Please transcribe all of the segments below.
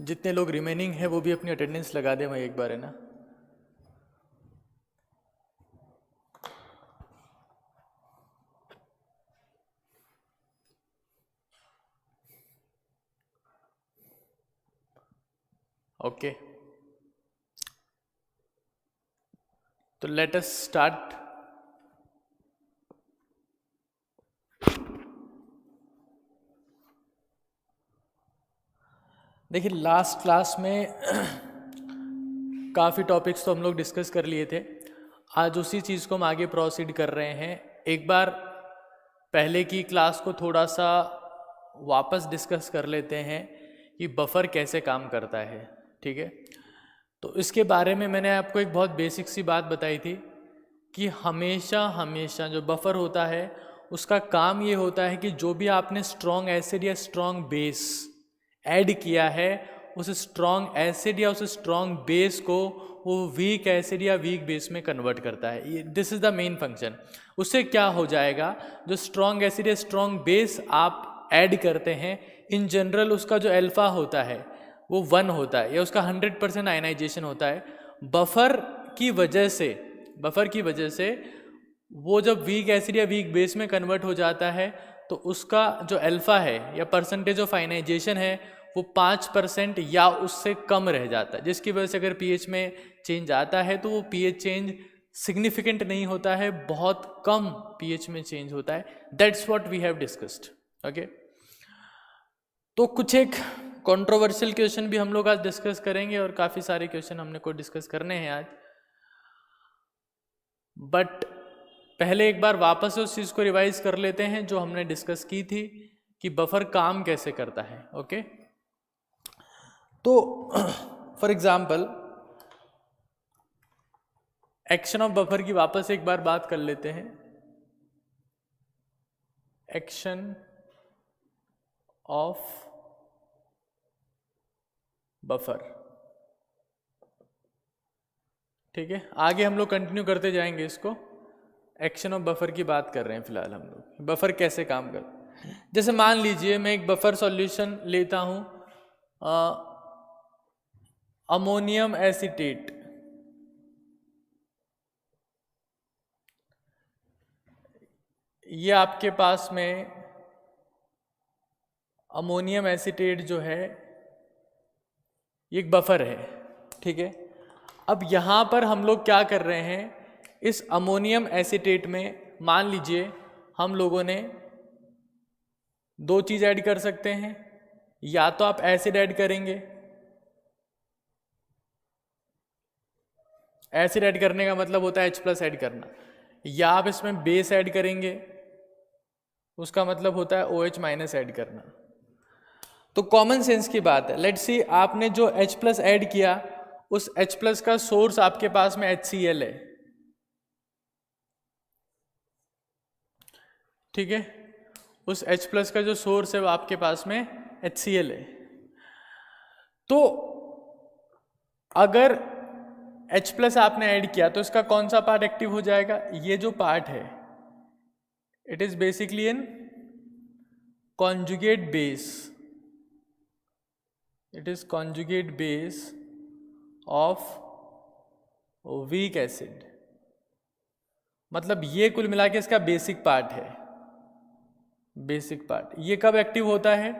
जितने लोग रिमेनिंग है वो भी अपनी अटेंडेंस लगा दें भाई एक बार, है ना। ओके, तो लेट अस स्टार्ट। देखिए लास्ट क्लास में काफ़ी टॉपिक्स तो हम लोग डिस्कस कर लिए थे। आज उसी चीज़ को हम आगे प्रोसीड कर रहे हैं। एक बार पहले की क्लास को थोड़ा सा वापस डिस्कस कर लेते हैं कि बफर कैसे काम करता है, ठीक है। तो इसके बारे में मैंने आपको एक बहुत बेसिक सी बात बताई थी कि हमेशा हमेशा जो बफर होता है उसका काम ये होता है कि जो भी आपने स्ट्रॉन्ग एसिड या स्ट्रॉन्ग बेस ऐड किया है, उस स्ट्रॉन्ग एसिड या उस स्ट्रॉन्ग बेस को वो वीक एसिड या वीक बेस में कन्वर्ट करता है। This is the main function. उससे क्या हो जाएगा, जो स्ट्रॉन्ग एसिड या स्ट्रॉन्ग बेस आप ऐड करते हैं, इन जनरल उसका जो अल्फा होता है वो 1 होता है या उसका 100% आयनाइजेशन होता है। बफर की वजह से वो जब वीक एसिड या वीक बेस में कन्वर्ट हो जाता है तो उसका जो अल्फा है या परसेंटेज ऑफ आयनाइजेशन है वो 5% या उससे कम रह जाता है, जिसकी वजह से अगर पीएच में चेंज आता है तो वो पीएच चेंज सिग्निफिकेंट नहीं होता है, बहुत कम पीएच में चेंज होता है। That's what we have discussed. Okay, तो कुछ एक कंट्रोवर्शियल क्वेश्चन भी हम लोग आज डिस्कस करेंगे और काफ़ी सारे क्वेश्चन हमने को डिस्कस करने हैं आज। बट पहले एक बार वापस से उस चीज़ को रिवाइज कर लेते हैं जो हमने डिस्कस की थी कि बफर काम कैसे करता है। ओके, तो for example action of buffer की वापस एक बार बात कर लेते हैं। एक्शन ऑफ बफर, ठीक है। आगे हम लोग कंटिन्यू करते जाएंगे इसको। एक्शन ऑफ बफर की बात कर रहे हैं फिलहाल हम लोग, बफर कैसे काम करता है। जैसे मान लीजिए मैं एक बफर सॉल्यूशन लेता हूं, अमोनियम एसीटेट, ये आपके पास में अमोनियम एसीटेट जो है ये एक बफर है, ठीक है। अब यहां पर हम लोग क्या कर रहे हैं, इस अमोनियम एसीटेट में मान लीजिए हम लोगों ने 2 चीज़ ऐड कर सकते हैं। या तो आप एसिड ऐड करेंगे, एसिड ऐड करने का मतलब होता है H+ ऐड करना, या आप इसमें बेस ऐड करेंगे, उसका मतलब होता है OH- ऐड करना। तो कॉमन सेंस की बात है, लेट्स सी आपने जो H+ ऐड किया उस H+ का सोर्स आपके पास में HCl है, ठीक है। उस H+ का जो सोर्स है वो आपके पास में HCl है। तो अगर H+ आपने ऐड किया तो इसका कौन सा पार्ट एक्टिव हो जाएगा, ये जो पार्ट है it is basically an conjugate base, it is conjugate base of weak acid. मतलब ये कुल मिला के इसका बेसिक पार्ट है। बेसिक पार्ट ये कब एक्टिव होता है,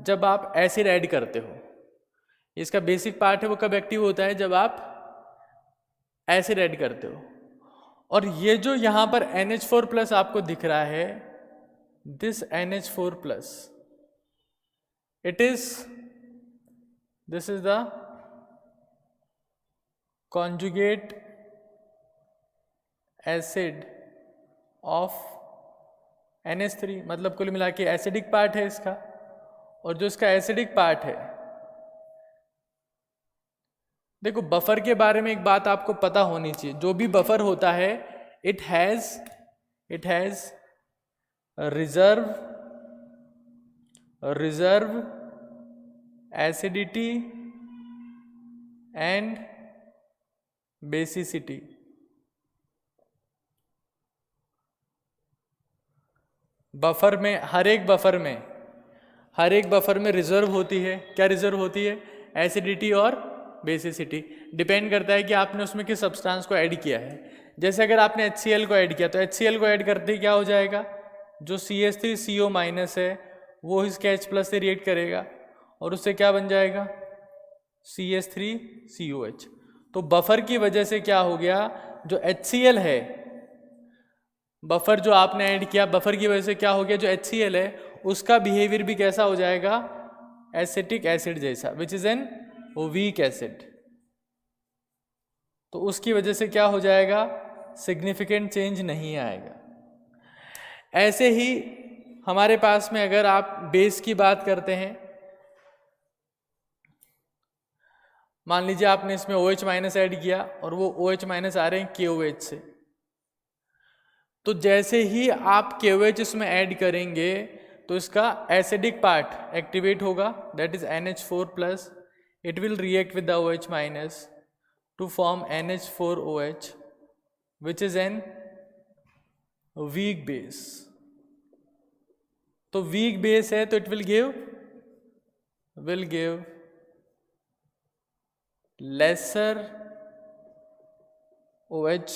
जब आप एसिड ऐड करते हो। इसका बेसिक पार्ट है वो कब एक्टिव होता है, जब आप एसिड ऐड करते हो। और ये जो यहां पर NH4+ आपको दिख रहा है, this NH4+, this is the conjugate acid of NH3। मतलब कुल मिला के एसिडिक पार्ट है इसका। और जो इसका एसिडिक पार्ट है, देखो बफर के बारे में एक बात आपको पता होनी चाहिए, जो भी बफर होता है it has reserve acidity and basicity. हर एक बफर में रिजर्व होती है। क्या रिजर्व होती है, एसिडिटी और बेसिसिटी, डिपेंड करता है कि आपने उसमें किस सब्सटेंस को ऐड किया है। जैसे अगर आपने HCl को ऐड किया तो HCl को ऐड करते ही क्या हो जाएगा, जो CH3CO माइनस है वो इसके H+ से रिएक्ट करेगा और उससे क्या बन जाएगा, CH3COH। तो बफर की वजह से क्या हो गया, जो HCl है, बफर जो आपने ऐड किया, बफर की वजह से क्या हो गया, जो HCl है उसका बिहेवियर भी कैसा हो जाएगा, एसिटिक एसिड जैसा, विच इज एन वीक एसिड। तो उसकी वजह से क्या हो जाएगा, सिग्निफिकेंट चेंज नहीं आएगा। ऐसे ही हमारे पास में अगर आप बेस की बात करते हैं, मान लीजिए आपने इसमें OH माइनस ऐड किया और वो OH माइनस आ रहे हैं KOH से, तो जैसे ही आप KOH इसमें ऐड करेंगे तो इसका एसिडिक पार्ट एक्टिवेट होगा, that is NH4+, it will react with the OH minus to form NH4OH which is an weak base. तो वीक बेस है तो it will give lesser OH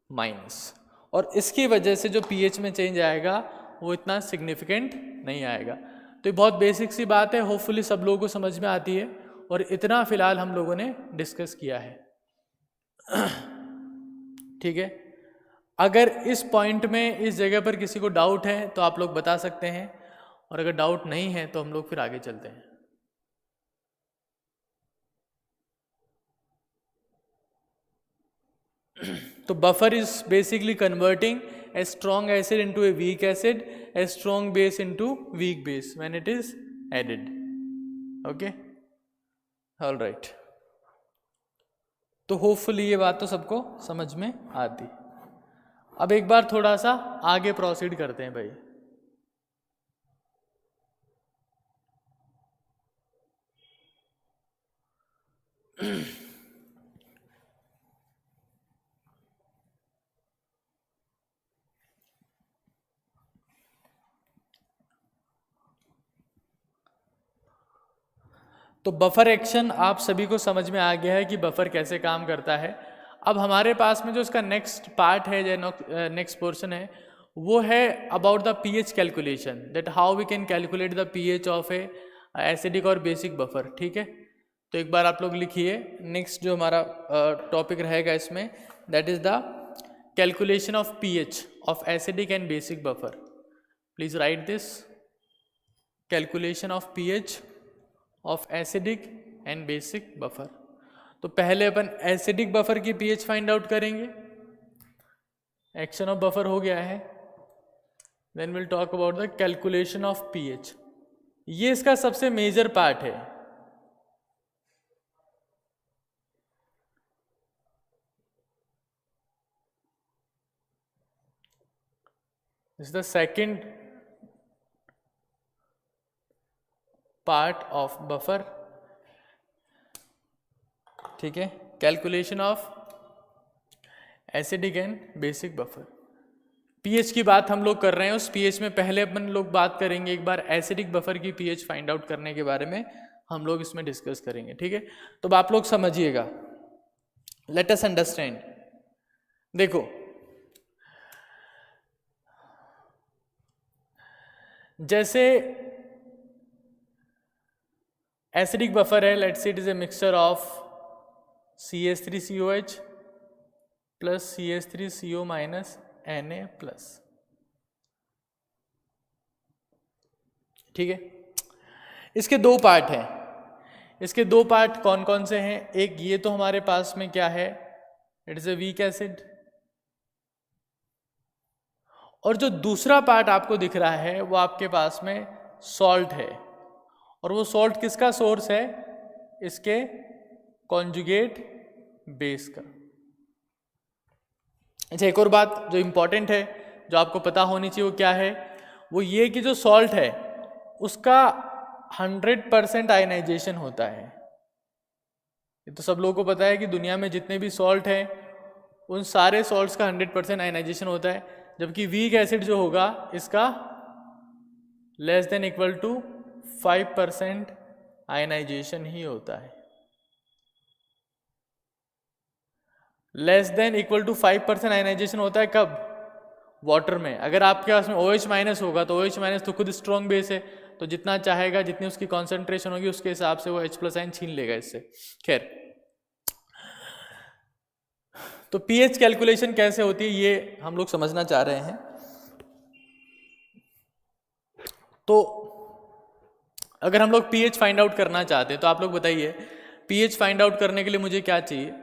minus, और इसकी वजह से जो pH में चेंज आएगा वो इतना सिग्निफिकेंट नहीं आएगा। तो ये बहुत बेसिक सी बात है, होपफुली सब लोगों को समझ में आती है, और इतना फिलहाल हम लोगों ने डिस्कस किया है। ठीक है, अगर इस पॉइंट में, इस जगह पर किसी को डाउट है तो आप लोग बता सकते हैं, और अगर डाउट नहीं है तो हम लोग फिर आगे चलते हैं। तो buffer is basically converting a strong acid into a weak acid, a strong base into weak base when it is added. Okay, all right. तो होपफुली ये बात तो सबको समझ में आती। अब एक बार थोड़ा सा आगे प्रोसीड करते हैं भाई। तो बफर एक्शन आप सभी को समझ में आ गया है कि बफर कैसे काम करता है। अब हमारे पास में जो इसका नेक्स्ट पार्ट है, जो नेक्स्ट पोर्शन है, वो है about the pH calculation, that how we can calculate the pH of a acidic और बेसिक बफर। ठीक है, तो एक बार आप लोग लिखिए, नेक्स्ट जो हमारा टॉपिक रहेगा इसमें, that is the calculation of pH of acidic and basic buffer. Please write this, calculation of pH of acidic and basic buffer. तो पहले अपन एसिडिक बफर की पीएच फाइंड आउट करेंगे, एक्शन ऑफ बफर हो गया है, then will talk about the calculation of pH. ये इसका सबसे मेजर पार्ट है। This is the second part of buffer. ठीक है, calculation of acidic and basic buffer. PH की बात हम लोग कर रहे हैं, उस पीएच में पहले अपन लोग बात करेंगे एक बार एसिडिक बफर की पीएच फाइंड आउट करने के बारे में हम लोग इसमें डिस्कस करेंगे। ठीक है, तो आप लोग समझिएगा, लेट अस अंडरस्टैंड। देखो, जैसे एसिडिक बफर है, let's say it is a mixture of CH3COH plus CH3CO minus Na+। ठीक है, इसके दो पार्ट हैं। इसके दो पार्ट कौन कौन से हैं? एक ये तो हमारे पास में क्या है, it is a weak acid, और जो दूसरा पार्ट आपको दिख रहा है वो आपके पास में सॉल्ट है, और वो सॉल्ट किसका सोर्स है? इसके कॉन्जुगेट बेस का। अच्छा, एक और बात जो इंपॉर्टेंट है, जो आपको पता होनी चाहिए, वो क्या है? वो ये कि जो सॉल्ट है उसका 100% आयनाइजेशन होता है। ये तो सब लोगों को पता है कि दुनिया में जितने भी सॉल्ट हैं उन सारे सॉल्ट्स का 100% आयनाइजेशन होता है, जबकि वीक एसिड जो होगा इसका less than equal to 5% ionisation ही होता है। Less than equal to 5% ionisation होता है कब? वाटर में। अगर आपके पास में OH माइनस होगा तो OH माइनस तो खुद स्ट्रॉन्ग बेस है, तो जितना चाहेगा, जितनी उसकी कॉन्सेंट्रेशन होगी उसके हिसाब से वो H+ आयन छीन लेगा इससे। खैर, तो pH कैलकुलेशन कैसे होती है ये हम लोग समझना चाह रहे हैं। तो अगर हम लोग pH फाइंड आउट करना चाहते हैं तो आप लोग बताइए, pH फाइंड आउट करने के लिए मुझे क्या चाहिए?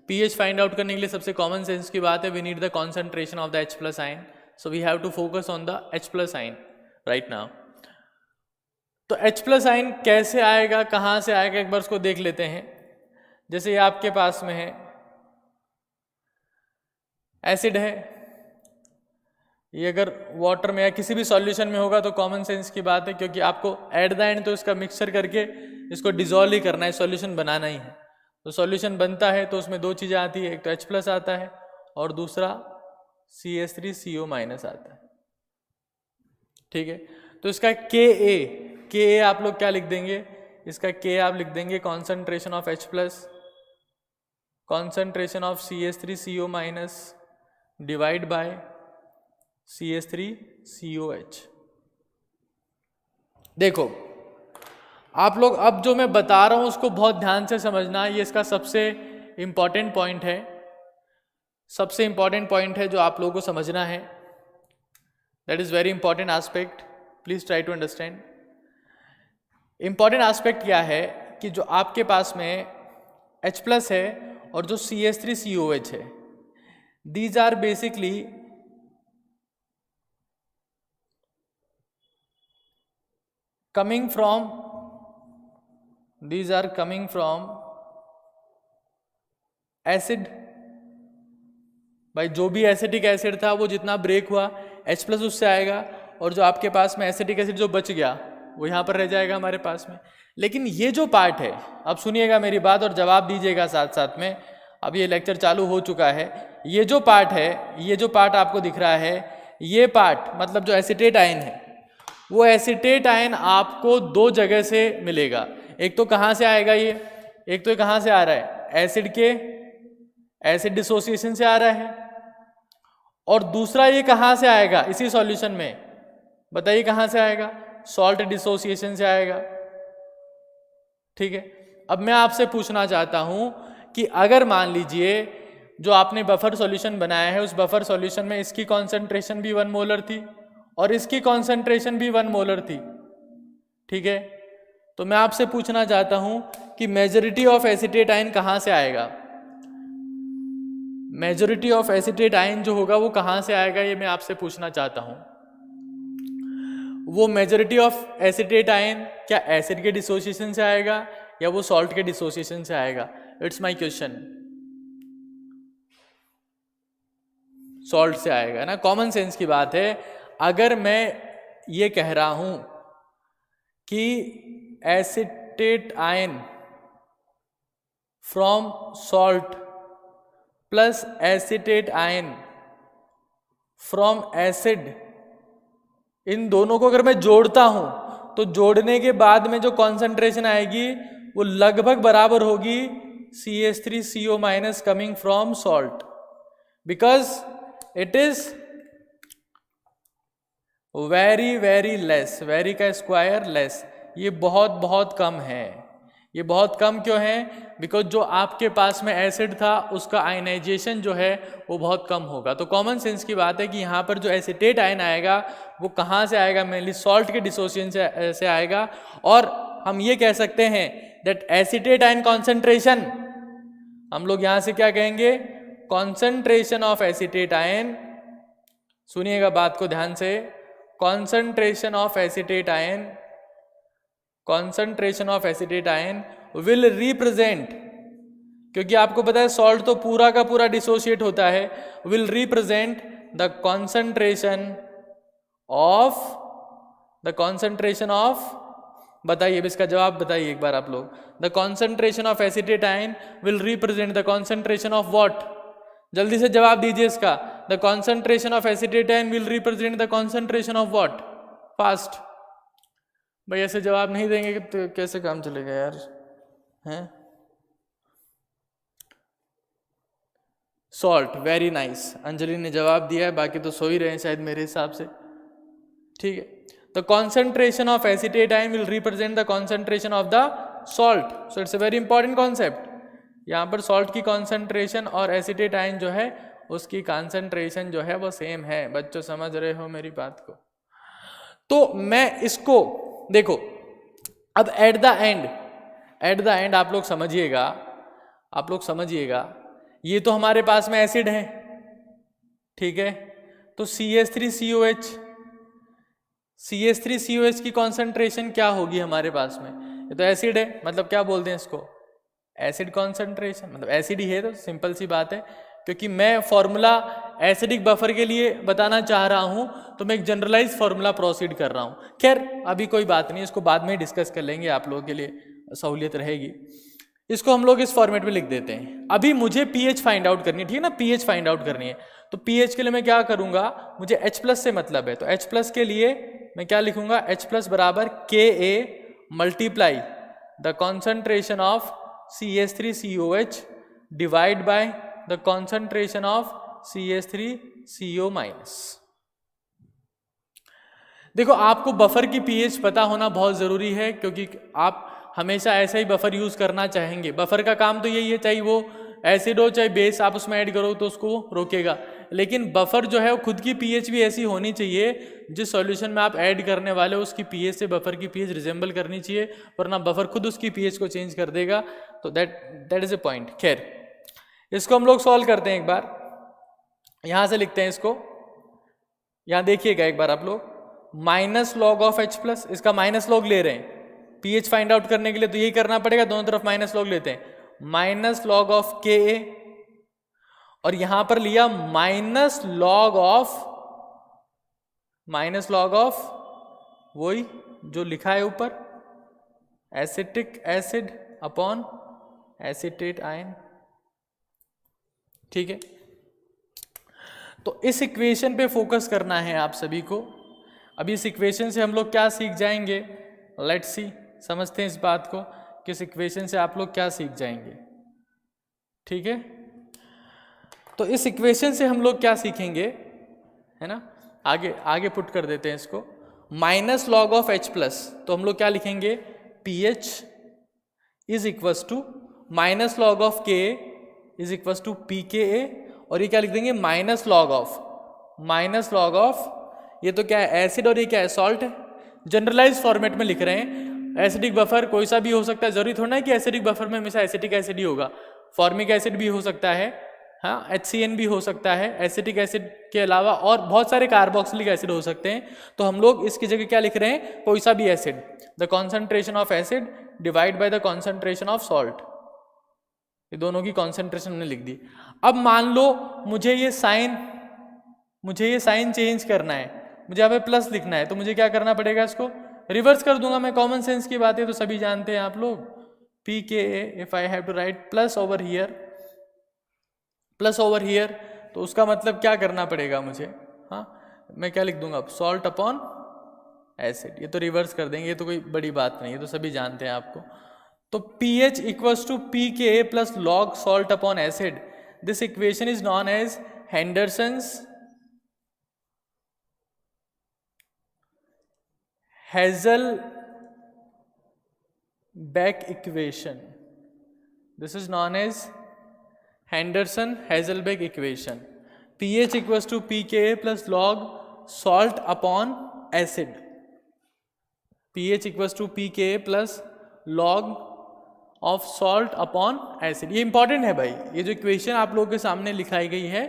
pH फाइंड आउट करने के लिए सबसे कॉमन सेंस की बात है, we need the concentration of the H+ ion, so we have to focus on the H+ ion right now. तो H+ आयन कैसे आएगा, कहाँ से आएगा, एक बार उसको देख लेते हैं। जैसे ये आपके पास में है एसिड है, ये अगर वाटर में या किसी भी सॉल्यूशन में होगा तो कॉमन सेंस की बात है, क्योंकि आपको एट द एंड तो इसका मिक्सचर करके इसको डिजोल्व ही करना है, सॉल्यूशन बनाना ही है। तो सॉल्यूशन बनता है तो उसमें दो चीज़ें आती है, एक तो H+ आता है और दूसरा CH3CO- आता है। ठीक है, तो इसका Ka आप लोग क्या लिख देंगे? इसका Ka आप लिख देंगे concentration of H+, concentration of CH3CO- divide by CH3COH। देखो आप लोग अब जो मैं बता रहा हूं उसको बहुत ध्यान से समझना, ये इसका सबसे इंपॉर्टेंट पॉइंट है, सबसे इंपॉर्टेंट पॉइंट है जो आप लोगों को समझना है। That is very important aspect, please try to understand. Important aspect क्या है कि जो आपके पास में H+ है और जो CH3COH है, these are basically coming from acid. भाई जो भी एसिटिक एसिड था वो जितना ब्रेक हुआ H+ उससे आएगा, और जो आपके पास में एसिटिक एसिड जो बच गया वो यहाँ पर रह जाएगा हमारे पास में। लेकिन ये जो पार्ट है, अब सुनिएगा मेरी बात और जवाब दीजिएगा साथ साथ में, अब ये लेक्चर चालू हो चुका है। ये जो पार्ट है, ये जो पार्ट आपको दिख रहा है, ये पार्ट मतलब जो एसिटेट आयन है, वो एसिटेट आयन आपको दो जगह से मिलेगा। एक तो कहाँ से आएगा ये, एक तो कहाँ से आ रहा है, एसिड के एसिड डिसोसिएशन से आ रहा है, और दूसरा ये कहाँ से आएगा, इसी सॉल्यूशन में बताइए कहाँ से आएगा, सॉल्ट डिसोसिएशन से आएगा। ठीक है, अब मैं आपसे पूछना चाहता हूं कि अगर मान लीजिए जो आपने बफर सॉल्यूशन बनाया है, उस बफर सॉल्यूशन में इसकी कॉन्सेंट्रेशन भी 1 मोलर थी और इसकी कॉन्सेंट्रेशन भी 1 मोलर थी। ठीक है, तो मैं आपसे पूछना चाहता हूं कि मेजॉरिटी ऑफ एसिटेट आयन कहां से आएगा, मेजॉरिटी ऑफ एसिटेट आयन जो होगा वो कहां से आएगा, ये मैं आपसे पूछना चाहता हूं। वो मेजॉरिटी ऑफ एसिटेट आयन क्या एसिड के डिसोसिएशन से आएगा या वो सॉल्ट के डिसोसिएशन से आएगा? It's my question. सॉल्ट से आएगा ना, कॉमन सेंस की बात है। अगर मैं ये कह रहा हूं कि acetate ion from salt plus acetate ion from acid, इन दोनों को अगर मैं जोड़ता हूं तो जोड़ने के बाद में जो कॉन्सेंट्रेशन आएगी वो लगभग बराबर होगी CH3CO- coming from salt, because it is very very less, very का स्क्वायर लेस, ये बहुत बहुत कम है। ये बहुत कम क्यों है? बिकॉज जो आपके पास में एसिड था उसका आयनाइजेशन जो है वो बहुत कम होगा। तो कॉमन सेंस की बात है कि यहाँ पर जो एसिटेट आयन आएगा वो कहाँ से आएगा, मेनली सॉल्ट के डिसोसिएशन से आएगा। और हम ये कह सकते हैं दैट एसिटेट आयन कॉन्सेंट्रेशन, हम लोग यहाँ से क्या कहेंगे, कॉन्सेंट्रेशन ऑफ एसिटेट आयन, सुनिएगा बात को ध्यान से, concentration of acetate ion, concentration of acetate ion will represent, क्योंकि आपको पता है सॉल्ट तो पूरा का पूरा डिसोशिएट होता है, will represent the concentration of, बताइए इसका जवाब बताइए एक बार आप लोग। The concentration of acetate ion will represent the concentration of what, जल्दी से जवाब दीजिए इसका। The concentration of acetate ion will represent the concentration of what, fast भाई ऐसे जवाब नहीं देंगे कि तो कैसे काम चलेगा यार, हैं? सॉल्ट, वेरी नाइस, अंजलि ने जवाब दिया है, बाकी तो सो ही रहे हैं शायद मेरे हिसाब से। ठीक है, the concentration of acetate ion will represent the concentration of the salt, so it's a very important concept. यहाँ पर सॉल्ट की कॉन्सेंट्रेशन और एसिटेट आयन जो है उसकी कॉन्सेंट्रेशन जो है वो सेम है। बच्चों समझ रहे हो मेरी बात को? तो मैं इसको देखो, अब एट द एंड आप लोग समझिएगा, ये तो हमारे पास में एसिड है, ठीक है, तो CH3COH की कॉन्सेंट्रेशन क्या होगी हमारे पास में? ये तो एसिड है, मतलब क्या बोलते हैं इसको, एसिड कॉन्सेंट्रेशन, मतलब एसिड ही है, तो सिंपल सी बात है। क्योंकि मैं फॉर्मूला एसिडिक बफर के लिए बताना चाह रहा हूं तो मैं एक जनरलाइज फॉर्मूला प्रोसीड कर रहा हूं। खैर अभी कोई बात नहीं, इसको बाद में ही डिस्कस कर लेंगे, आप लोगों के लिए सहूलियत रहेगी। इसको हम लोग इस फॉर्मेट में लिख देते हैं। अभी मुझे पीएच फाइंड आउट करनी है, ठीक है ना, पीएच फाइंड आउट करनी है। तो पीएच के लिए मैं क्या करूंगा, मुझे H+ से मतलब है, तो H+ के लिए मैं क्या लिखूंगा, H+ बराबर Ka multiply the concentration of CH3COH divide by the concentration of CH3CO minus. देखो आपको बफर की पीएच पता होना बहुत जरूरी है, क्योंकि आप हमेशा ऐसा ही बफर यूज करना चाहेंगे। बफर का काम तो यही है, चाहे वो एसिड हो चाहे बेस, आप उसमें ऐड करो तो उसको रोकेगा। लेकिन बफर जो है वो खुद की पीएच भी ऐसी होनी चाहिए, जिस सॉल्यूशन में आप ऐड करने वाले हो उसकी पीएच से बफर की पीएच रिजेंबल करनी चाहिए, वरना बफर खुद उसकी पीएच को चेंज कर देगा। तो दैट इज ए पॉइंट। खैर इसको हम लोग सॉल्व करते हैं एक बार, यहां से लिखते हैं इसको, यहां देखिएगा एक बार आप लोग, माइनस लॉग ऑफ H+, इसका माइनस लॉग ले रहे हैं पीएच फाइंड आउट करने के लिए, तो यही करना पड़ेगा, दोनों तरफ माइनस लॉग लेते हैं, माइनस लॉग ऑफ Ka, और यहां पर लिया माइनस लॉग ऑफ वही जो लिखा है ऊपर, acetic acid upon acetate ion. ठीक है, तो इस इक्वेशन पे फोकस करना है आप सभी को। अभी इस इक्वेशन से हम लोग क्या सीख जाएंगे, लेट्स सी, समझते हैं इस बात को कि इस इक्वेशन से आप लोग क्या सीख जाएंगे। ठीक है, तो इस इक्वेशन से हम लोग क्या सीखेंगे, है ना, आगे पुट कर देते हैं इसको, माइनस लॉग ऑफ H+, तो हम लोग क्या लिखेंगे, pH is equals to minus log of Ka is equals to pKa, और ये क्या लिख देंगे, माइनस लॉग ऑफ ये तो क्या है, एसिड, और ये क्या है, सॉल्ट है। जनरलाइज फॉर्मेट में लिख रहे हैं। एसिडिक बफर कोई सा भी हो सकता है, जरूरी थोड़ा है कि एसिडिक बफर में हमेशा एसिटिक एसिड ही होगा, फॉर्मिक एसिड भी हो सकता है, हाँ, HCN भी हो सकता है, एसिटिक एसिड के अलावा और बहुत सारे कार्बोक्सिलिक एसिड हो सकते हैं। तो हम लोग इसकी जगह क्या लिख रहे हैं, कोई सा भी acid, the concentration of acid divide by the concentration of salt, ये दोनों की कॉन्सेंट्रेशन हमने लिख दी। अब मान लो मुझे ये साइन चेंज करना है, मुझे यहाँ पे प्लस लिखना है, तो मुझे क्या करना पड़ेगा, इसको रिवर्स कर दूंगा मैं, कॉमन सेंस की बात है तो सभी जानते हैं आप लोग, pKa if I have to write plus over here, तो उसका मतलब क्या करना पड़ेगा मुझे, हाँ, मैं क्या लिख दूंगा, सॉल्ट अपॉन एसिड, ये तो रिवर्स कर देंगे, ये तो कोई बड़ी बात नहीं, ये तो सभी जानते हैं आपको। तो pH equals to pKa plus log salt upon acid, this equation is known as Hazelbeck equation. This is known as Henderson-Hazelbeck equation. pH equals to pKa plus log salt upon acid. pH equals to pKa plus log of salt upon acid. ये important है भाई, ये जो equation आप लोगों के सामने लिखाई गई है,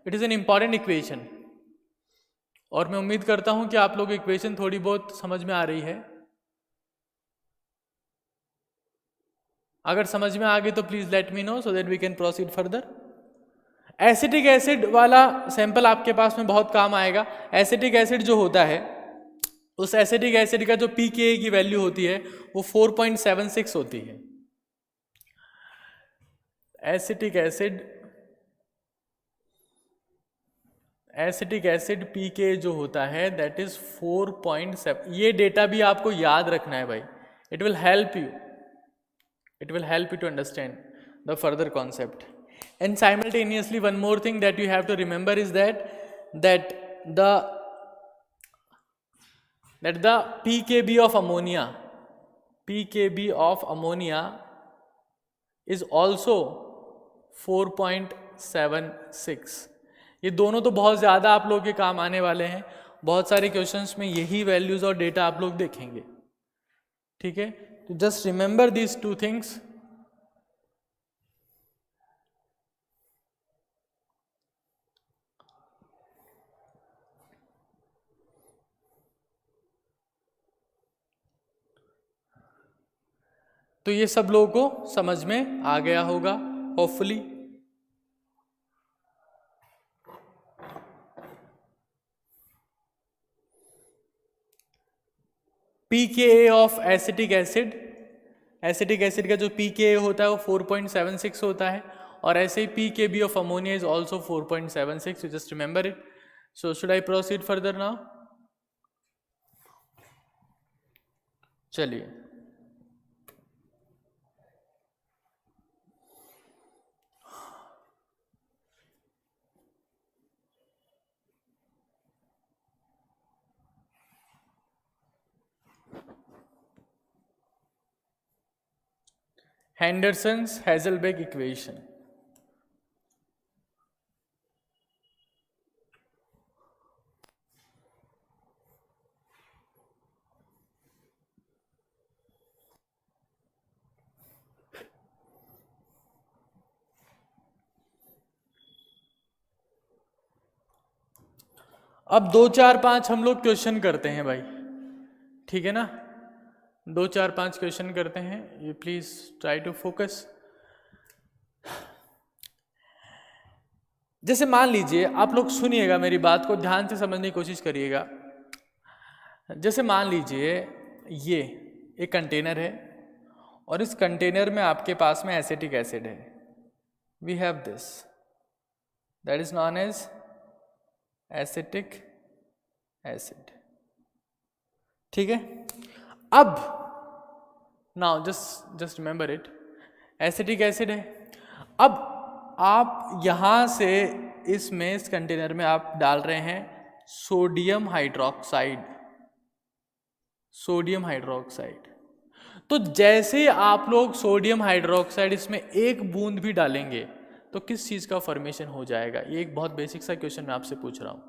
it is an important equation, और मैं उम्मीद करता हूं कि आप लोग इक्वेशन थोड़ी बहुत समझ में आ रही है। अगर समझ में आ गई तो please let me know so that we can proceed further. Acetic acid वाला सैंपल आपके पास में बहुत काम आएगा। एसिटिक एसिड जो होता है, उस एसिटिक एसिड का जो pKa की वैल्यू होती है वो 4.76 होती है। एसिटिक एसिड एसिटिक एसिड पीके जो होता है दैट इज 4.7। ये डेटा भी आपको याद रखना है भाई, it will help you to understand the further concept. And simultaneously one more thing that you have to remember is that the pKb of ammonia is also 4.76। ये दोनों तो बहुत ज़्यादा आप लोगों के काम आने वाले हैं, बहुत सारे क्वेश्चंस में यही वैल्यूज और डेटा आप लोग देखेंगे, ठीक है। तो just remember these two things. तो ये सब लोगों को समझ में आ गया होगा hopefully. PKa of acetic acid का जो पीकेए होता है वो 4.76 होता है, और ऐसे ही pKb of ammonia is also 4.76। You just remember it. So should I proceed further now? चलिए, Henderson's Hasselbalch equation। अब 2, 4, 5 हम लोग क्वेश्चन करते हैं भाई, ठीक है ना। 2, 4, 5 क्वेश्चन करते हैं, ये प्लीज ट्राई टू फोकस। जैसे मान लीजिए, आप लोग सुनिएगा, मेरी बात को ध्यान से समझने की कोशिश करिएगा। जैसे मान लीजिए ये एक कंटेनर है, और इस कंटेनर में आपके पास में एसिटिक एसिड है। We have this, that is known as acetic acid, ठीक है। अब now just remember it, acetic acid है। अब आप यहां से इसमें, इस कंटेनर में आप डाल रहे हैं सोडियम हाइड्रोक्साइड। तो जैसे आप लोग सोडियम हाइड्रोक्साइड इसमें एक बूंद भी डालेंगे तो किस चीज का फॉर्मेशन हो जाएगा? ये एक बहुत बेसिक सा क्वेश्चन मैं आपसे पूछ रहा हूं।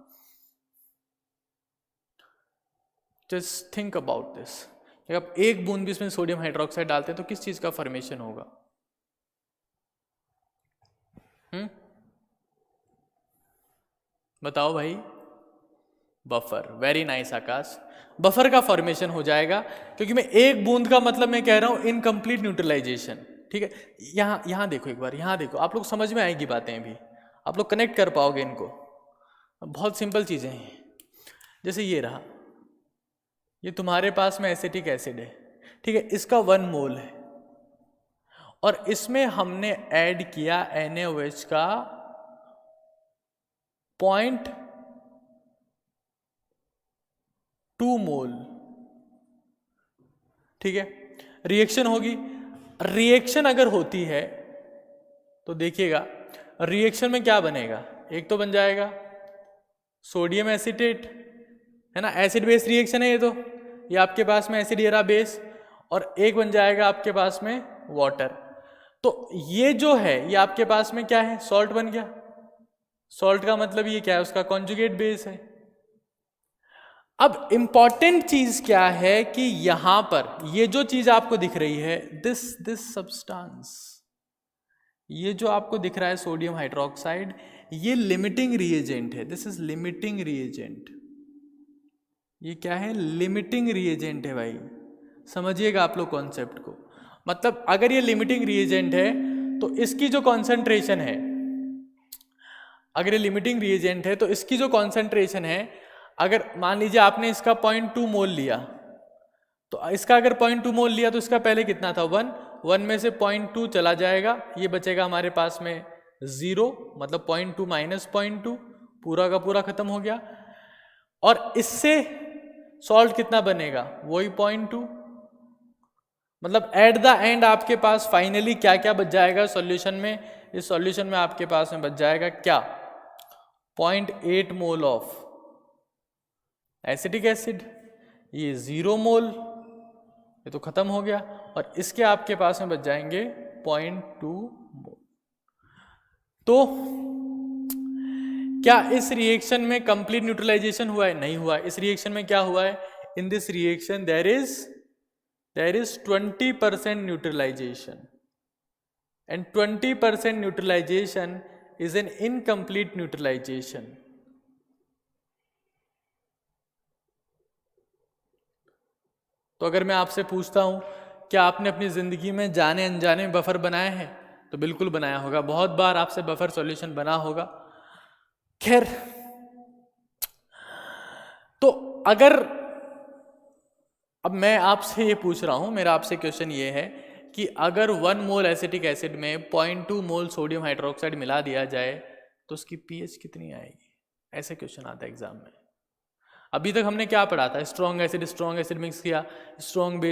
Just think about this. अगर आप एक बूंद भी इसमें सोडियम हाइड्रोक्साइड डालते हैं तो किस चीज का फॉर्मेशन होगा? बताओ भाई। बफर। वेरी नाइस आकाश, बफर का फॉर्मेशन हो जाएगा, क्योंकि मैं एक बूंद का मतलब मैं कह रहा हूं इनकम्प्लीट न्यूट्रलाइजेशन, ठीक है। यहां देखो एक बार, यहां देखो, आप लोग समझ में आएगी बातें, भी आप लोग कनेक्ट कर पाओगे इनको। बहुत सिंपल चीजें हैं। जैसे ये रहा, ये तुम्हारे पास में एसिटिक एसिड है, ठीक है, इसका 1 मोल है, और इसमें हमने ऐड किया NaOH का 0.2 मोल, ठीक है। रिएक्शन होगी। रिएक्शन अगर होती है तो देखिएगा रिएक्शन में क्या बनेगा। एक तो बन जाएगा सोडियम एसीटेट, है ना, एसिड बेस रिएक्शन है ये आपके पास में एसिड ये रहा बेस, और एक बन जाएगा आपके पास में वाटर। तो ये जो है ये आपके पास में क्या है? सॉल्ट बन गया। सॉल्ट का मतलब ये क्या है? उसका कॉन्जुगेट बेस है। अब इंपॉर्टेंट चीज क्या है कि यहां पर ये जो चीज आपको दिख रही है, दिस सब्सटेंस, ये जो आपको दिख रहा है सोडियम हाइड्रोक्साइड, ये लिमिटिंग रिएजेंट है। This is limiting reagent. ये क्या है? लिमिटिंग रिएजेंट है भाई। समझिएगा आप लोग कॉन्सेप्ट को। मतलब अगर ये लिमिटिंग रिएजेंट है तो इसकी जो कॉन्सेंट्रेशन है, अगर ये लिमिटिंग रिएजेंट है तो इसकी जो कॉन्सेंट्रेशन है, अगर मान लीजिए आपने इसका 0.2 मोल लिया, तो इसका अगर 0.2 मोल लिया तो इसका पहले कितना था? 1 में से 0.2 चला जाएगा, ये बचेगा हमारे पास में 0, मतलब 0.2 माइनस 0.2, पूरा का पूरा खत्म हो गया। और इससे सॉल्ट कितना बनेगा, वही 0.2। मतलब एट द एंड आपके पास फाइनली क्या क्या बच जाएगा सॉल्यूशन में, इस सॉल्यूशन में आपके पास में बच जाएगा क्या, 0.8 मोल ऑफ एसिटिक एसिड, ये 0 मोल, ये तो खत्म हो गया, और इसके आपके पास में बच जाएंगे 0.2 मोल। तो क्या इस रिएक्शन में कंप्लीट न्यूट्रलाइजेशन हुआ है, नहीं हुआ है। इस रिएक्शन में क्या हुआ है, in this reaction there is 20% neutralisation, and 20% neutralisation is an incomplete neutralisation. तो अगर मैं आपसे पूछता हूं क्या आपने अपनी जिंदगी में जाने अनजाने में बफर बनाए हैं, तो बिल्कुल बनाया होगा, बहुत बार आपसे बफर सॉल्यूशन बना होगा। खैर, तो अगर अब मैं आपसे ये पूछ रहा हूं, मेरा आपसे क्वेश्चन ये है कि अगर 1 मोल एसिटिक एसिड में 0.2 मोल सोडियम हाइड्रोक्साइड मिला दिया जाए तो उसकी पीएच कितनी आएगी, ऐसे क्वेश्चन आता है एग्जाम में। अभी तक हमने क्या पढ़ा था, स्ट्रॉन्ग एसिड मिक्स किया, स्ट्रॉन्ग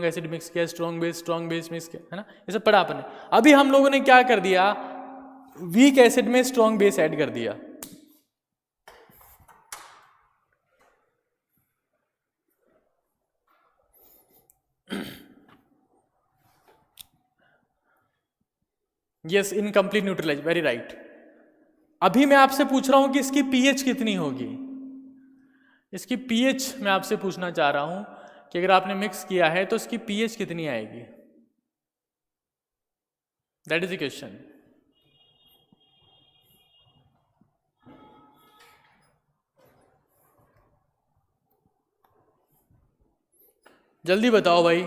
एसिड मिक्स किया, स्ट्रॉन्ग बेस मिक्स किया, है ना, ये सब पढ़ा आपने। अभी हम लोगों ने क्या कर दिया, वीक एसिड में स्ट्रॉन्ग बेस ऐड कर दिया। Yes, incomplete neutralise, very right. अभी मैं आपसे पूछ रहा हूं कि इसकी पीएच कितनी होगी। इसकी पीएच मैं आपसे पूछना चाह रहा हूं कि अगर आपने मिक्स किया है तो इसकी पीएच कितनी आएगी, दैट इज द क्वेश्चन। जल्दी बताओ भाई।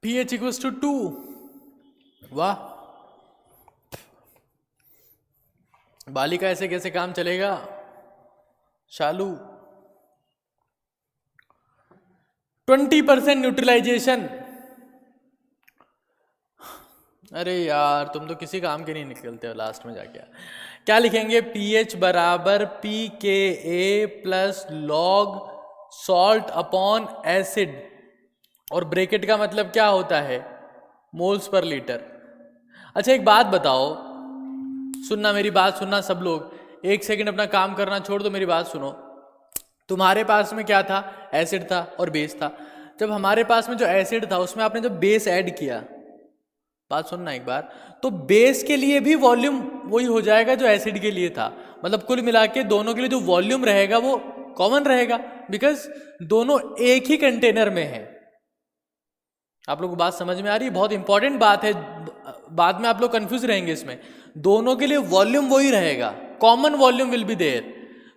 pH equals to 2। वाह, बालिका ऐसे कैसे काम चलेगा शालू। 20% न्यूट्रलाइजेशन, अरे यार तुम तो किसी काम के नहीं निकलते हो लास्ट में जाके। क्या लिखेंगे, pH बराबर pKa plus log salt upon acid, और ब्रैकेट का मतलब क्या होता है, मोल्स पर लीटर। अच्छा एक बात बताओ, सुनना मेरी बात सुनना सब लोग, एक सेकंड अपना काम करना छोड़ दो, मेरी बात सुनो। तुम्हारे पास में क्या था, एसिड था और बेस था। जब हमारे पास में जो एसिड था उसमें आपने जो बेस ऐड किया, बात सुनना एक बार, तो बेस के लिए भी वॉल्यूम वही हो जाएगा जो एसिड के लिए था। मतलब कुल मिला के दोनों के लिए जो वॉल्यूम रहेगा वो कॉमन रहेगा, बिकॉज दोनों एक ही कंटेनर में है। आप लोगों को बात समझ में आ रही है, बहुत इंपॉर्टेंट बात है, बाद में आप लोग कंफ्यूज रहेंगे इसमें। दोनों के लिए वॉल्यूम वही रहेगा, common volume will be there.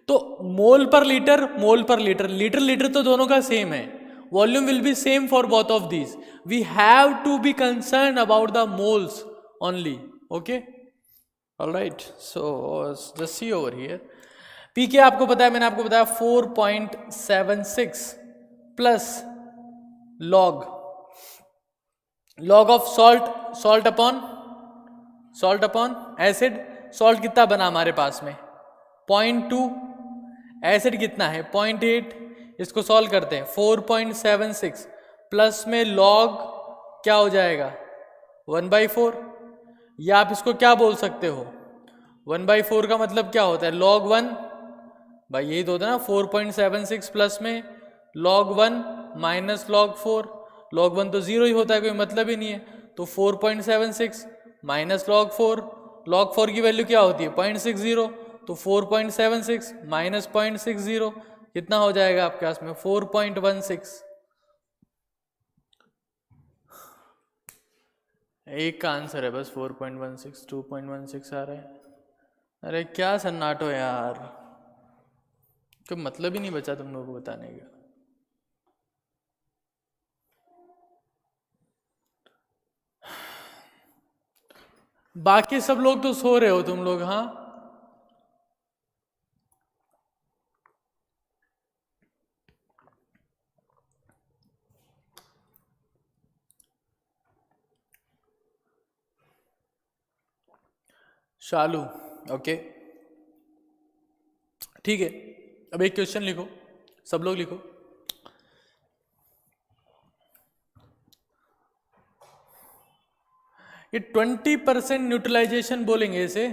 तो मोल पर लीटर, लीटर तो दोनों का सेम है, volume will be same for both of these. We have to be concern about the moles only, okay, alright. So just see over here, pK आपको पता है, मैंने आपको बताया 4.76 plus log of salt upon acid. Salt कितना बना हमारे पास में 0.2, एसिड कितना है 0.8, इसको सॉल्व करते हैं 4.76 प्लस में लॉग क्या हो जाएगा 1/4, या आप इसको क्या बोल सकते हो 1/4 का मतलब क्या होता है log 1, भाई यही तो होता है ना, 4.76 प्लस में log 1 माइनस log 4, log 1 तो 0 ही होता है, कोई मतलब ही नहीं है। तो 4.76 माइनस log 4 की वैल्यू क्या होती है 0.60, तो 4.76 माइनस 0.60 कितना हो जाएगा आपके पास में 4.16। एक का आंसर है बस 4.16, 2.16 आ रहा है। अरे क्या सन्नाटो यार, कोई मतलब ही नहीं बचा तुम लोगों को बताने का। बाकी सब लोग तो सो रहे हो तुम लोग, हाँ? शालू, ओके ठीक है। अब एक क्वेश्चन लिखो, सब लोग लिखो। ये 20% न्यूट्रलाइजेशन बोलेंगे इसे,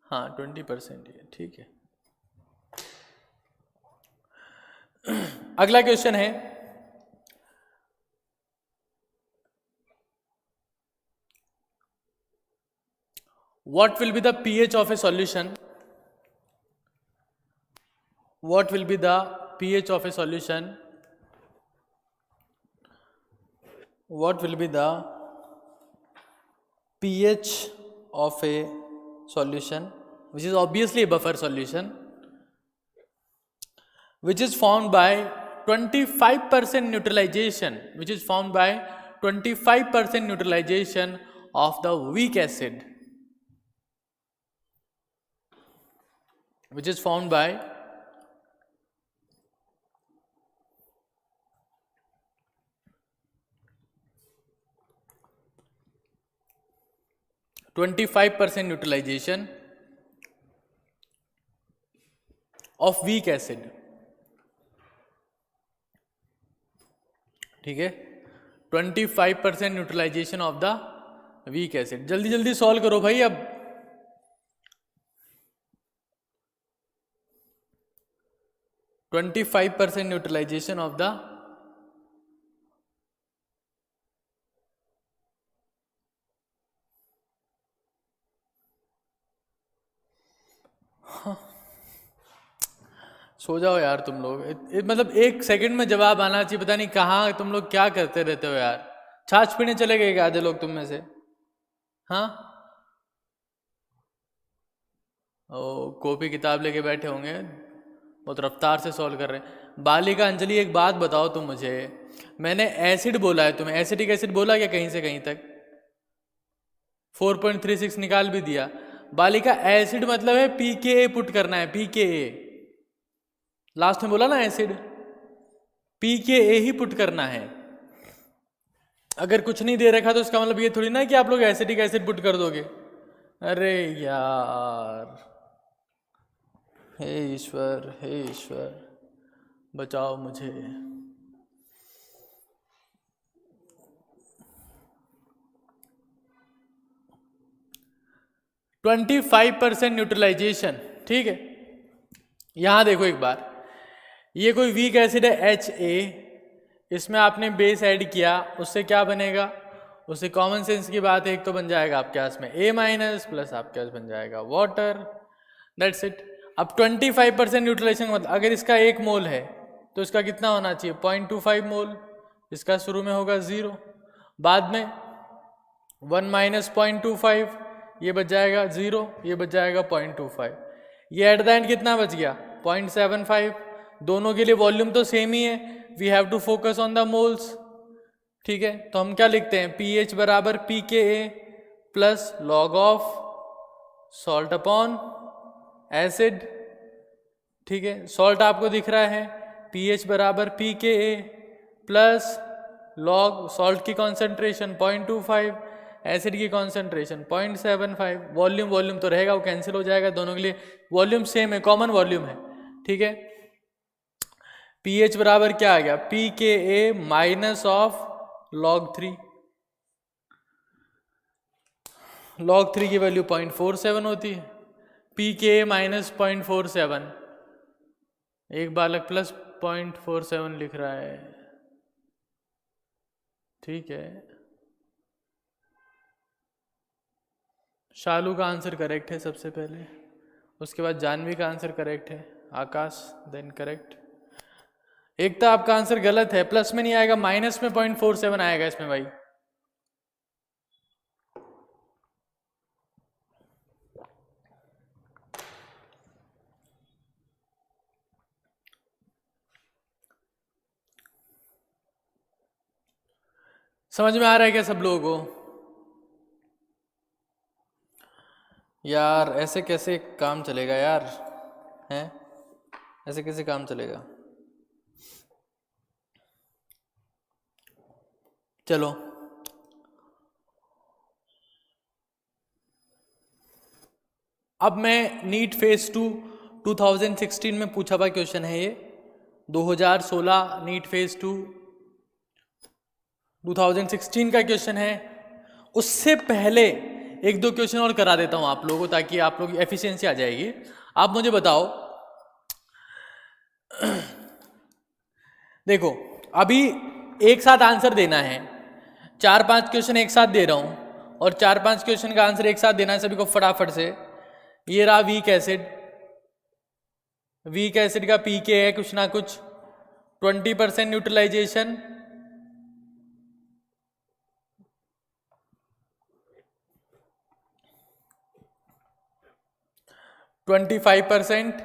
हाँ 20% ये ठीक है। अगला क्वेश्चन है, what will be the pH of a solution? What will be the pH of a solution? What will be the pH of a solution, which is obviously a buffer solution, which is formed by 25% neutralization, which is formed by 25% neutralization of the weak acid, which is formed by 25% neutralization of weak acid, ठीक है। 25% neutralisation of the weak acid. जल्दी जल्दी solve करो भाई अब। Twenty 25% neutralisation of the सो जाओ यार तुम लोग, मतलब एक सेकंड में जवाब आना चाहिए, पता नहीं कहाँ तुम लोग क्या करते रहते हो यार। छाछ पीने चले गए क्या आधे लोग तुम में से? हाँ, ओ कॉपी किताब लेके बैठे होंगे, बहुत रफ्तार से सॉल्व कर रहे हैं। बालिका, अंजलि एक बात बताओ तुम मुझे, मैंने एसिड बोला है, तुम्हें एसिटिक एसिड बोला क्या कहीं से कहीं तक? 4.36 निकाल भी दिया। बालिका, एसिड मतलब है पीके पुट करना है, पीके, लास्ट में बोला ना एसिड, पीके ही पुट करना है। अगर कुछ नहीं दे रखा तो इसका मतलब ये थोड़ी ना कि आप लोग एसिटिक एसिड पुट कर दोगे। अरे यार, हे ईश्वर बचाओ मुझे। ट्वेंटी 25% न्यूट्रलाइजेशन, ठीक है। यहां देखो एक बार, ये कोई वीक एसिड है HA, इसमें आपने बेस ऐड किया, उससे क्या बनेगा? उससे कॉमन सेंस की बात है, एक तो बन जाएगा आपके पास में A- प्लस आपके पास बन जाएगा वाटर, दैट्स इट। अब 25% न्यूट्रलाइजेशन मतलब अगर इसका 1 मोल है तो इसका कितना होना चाहिए? 0.25 मोल। इसका शुरू में होगा 0, बाद में 1 माइनस 0.25, ये बच जाएगा 0, ये बच जाएगा 0.25, ये एट द एंड कितना बच गया? 0.75। दोनों के लिए वॉल्यूम तो सेम ही है, we have to focus on the moles, ठीक है। तो हम क्या लिखते हैं? पीएच बराबर pKa plus log of salt upon acid, ठीक है। सॉल्ट आपको दिख रहा है, pH बराबर pKa प्लस लॉग सॉल्ट की कॉन्सेंट्रेशन 0.25, एसिड की कॉन्सेंट्रेशन 0.75। वॉल्यूम वॉल्यूम तो रहेगा, वो कैंसिल हो जाएगा, दोनों के लिए वॉल्यूम सेम है, कॉमन वॉल्यूम है, ठीक है। pH बराबर क्या आ गया? pKa minus of log 3, log 3 की वैल्यू 0.47 होती है, pKa माइनस 0.47, एक बालक प्लस 0.47 लिख रहा है, ठीक है। शालू का आंसर करेक्ट है सबसे पहले, उसके बाद जानवी का आंसर करेक्ट है, आकाश देन करेक्ट। एक तो आपका आंसर गलत है, प्लस में नहीं आएगा, माइनस में 0.47 आएगा इसमें भाई। समझ में आ रहा है क्या सब लोगों को? यार ऐसे कैसे काम चलेगा यार, हैं? ऐसे कैसे काम चलेगा? चलो अब मैं नीट फेज 2 2016 में पूछा हुआ क्वेश्चन है ये, 2016 नीट फेज 2 2016 का क्वेश्चन है। उससे पहले एक दो क्वेश्चन और करा देता हूं आप लोगों को, ताकि आप लोग एफिशिएंसी आ जाएगी। आप मुझे बताओ, देखो अभी एक साथ आंसर देना है, 4-5 क्वेश्चन एक साथ दे रहा हूं और 4-5 क्वेश्चन का आंसर एक साथ देना है सभी को फटाफट से। ये रहा वीक एसिड, वीक एसिड का पीके है कुछ ना कुछ 20% न्यूट्रलाइजेशन, 25%,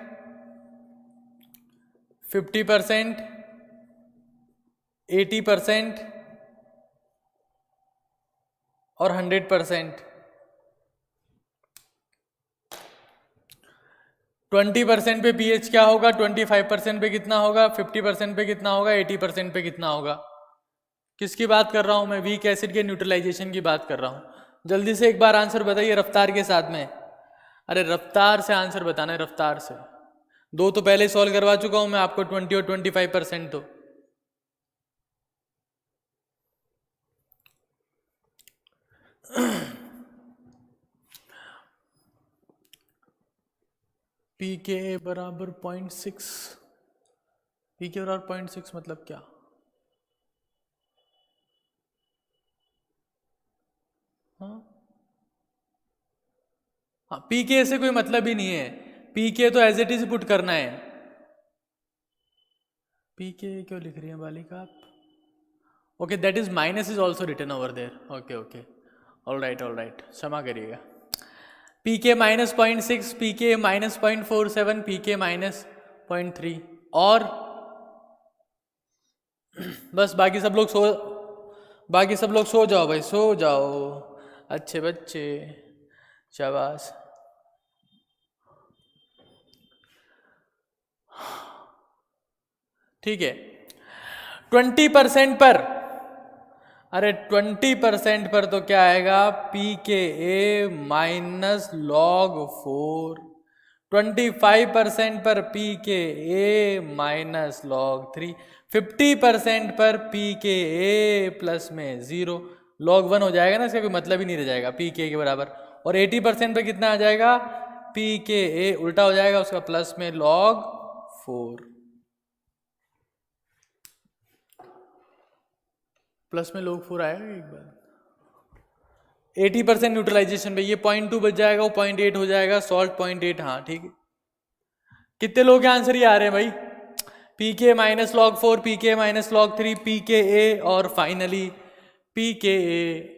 50%, 80% और 100%। 20% पे पीएच क्या होगा, 25% पे कितना होगा, 50% पे कितना होगा, 80% पे कितना होगा? किसकी बात कर रहा हूं मैं? वीक एसिड के न्यूट्रलाइजेशन की बात कर रहा हूं। जल्दी से एक बार आंसर बताइए रफ्तार के साथ में। अरे रफ्तार से आंसर बताना है, रफ्तार से। दो तो पहले सॉल्व करवा चुका हूं मैं आपको, 20 और 25%। तो पी के बराबर 0.6, पी के बराबर 0.6 मतलब क्या? हाँ पी के से कोई मतलब ही नहीं है, पी के तो एज इट इज पुट करना है। पी के क्यों लिख रही है बालिका आप? Okay that is minus is also written over there. Okay okay, all right, क्षमा करिएगा। पी के -0.6, पी के -0.47, पी के -0.3 और बस बाकी सब लोग सो जाओ भाई, सो जाओ अच्छे बच्चे, शाबाश। ठीक है 20% पर, अरे 20% पर तो क्या आएगा, पी के ए माइनस log 4। 25% पर पी के ए माइनस log 3। 50% पर पी के ए प्लस में 0, log 1 हो जाएगा ना, इसका कोई मतलब ही नहीं रह जाएगा पी के के बराबर। और 80% पर कितना आ जाएगा, पी के ए उल्टा हो जाएगा उसका, प्लस में log 4, प्लस में log 4 आएगा एक बार। 80% न्यूट्रलाइजेशन पे ये 0.2 बच जाएगा, वो 0.8 हो जाएगा, सॉल्ट 0.8। हाँ ठीक है, कितने लोग के आंसर ही आ रहे हैं भाई? P K minus log 4, p K minus log 3, p K a और फाइनली पी के ए।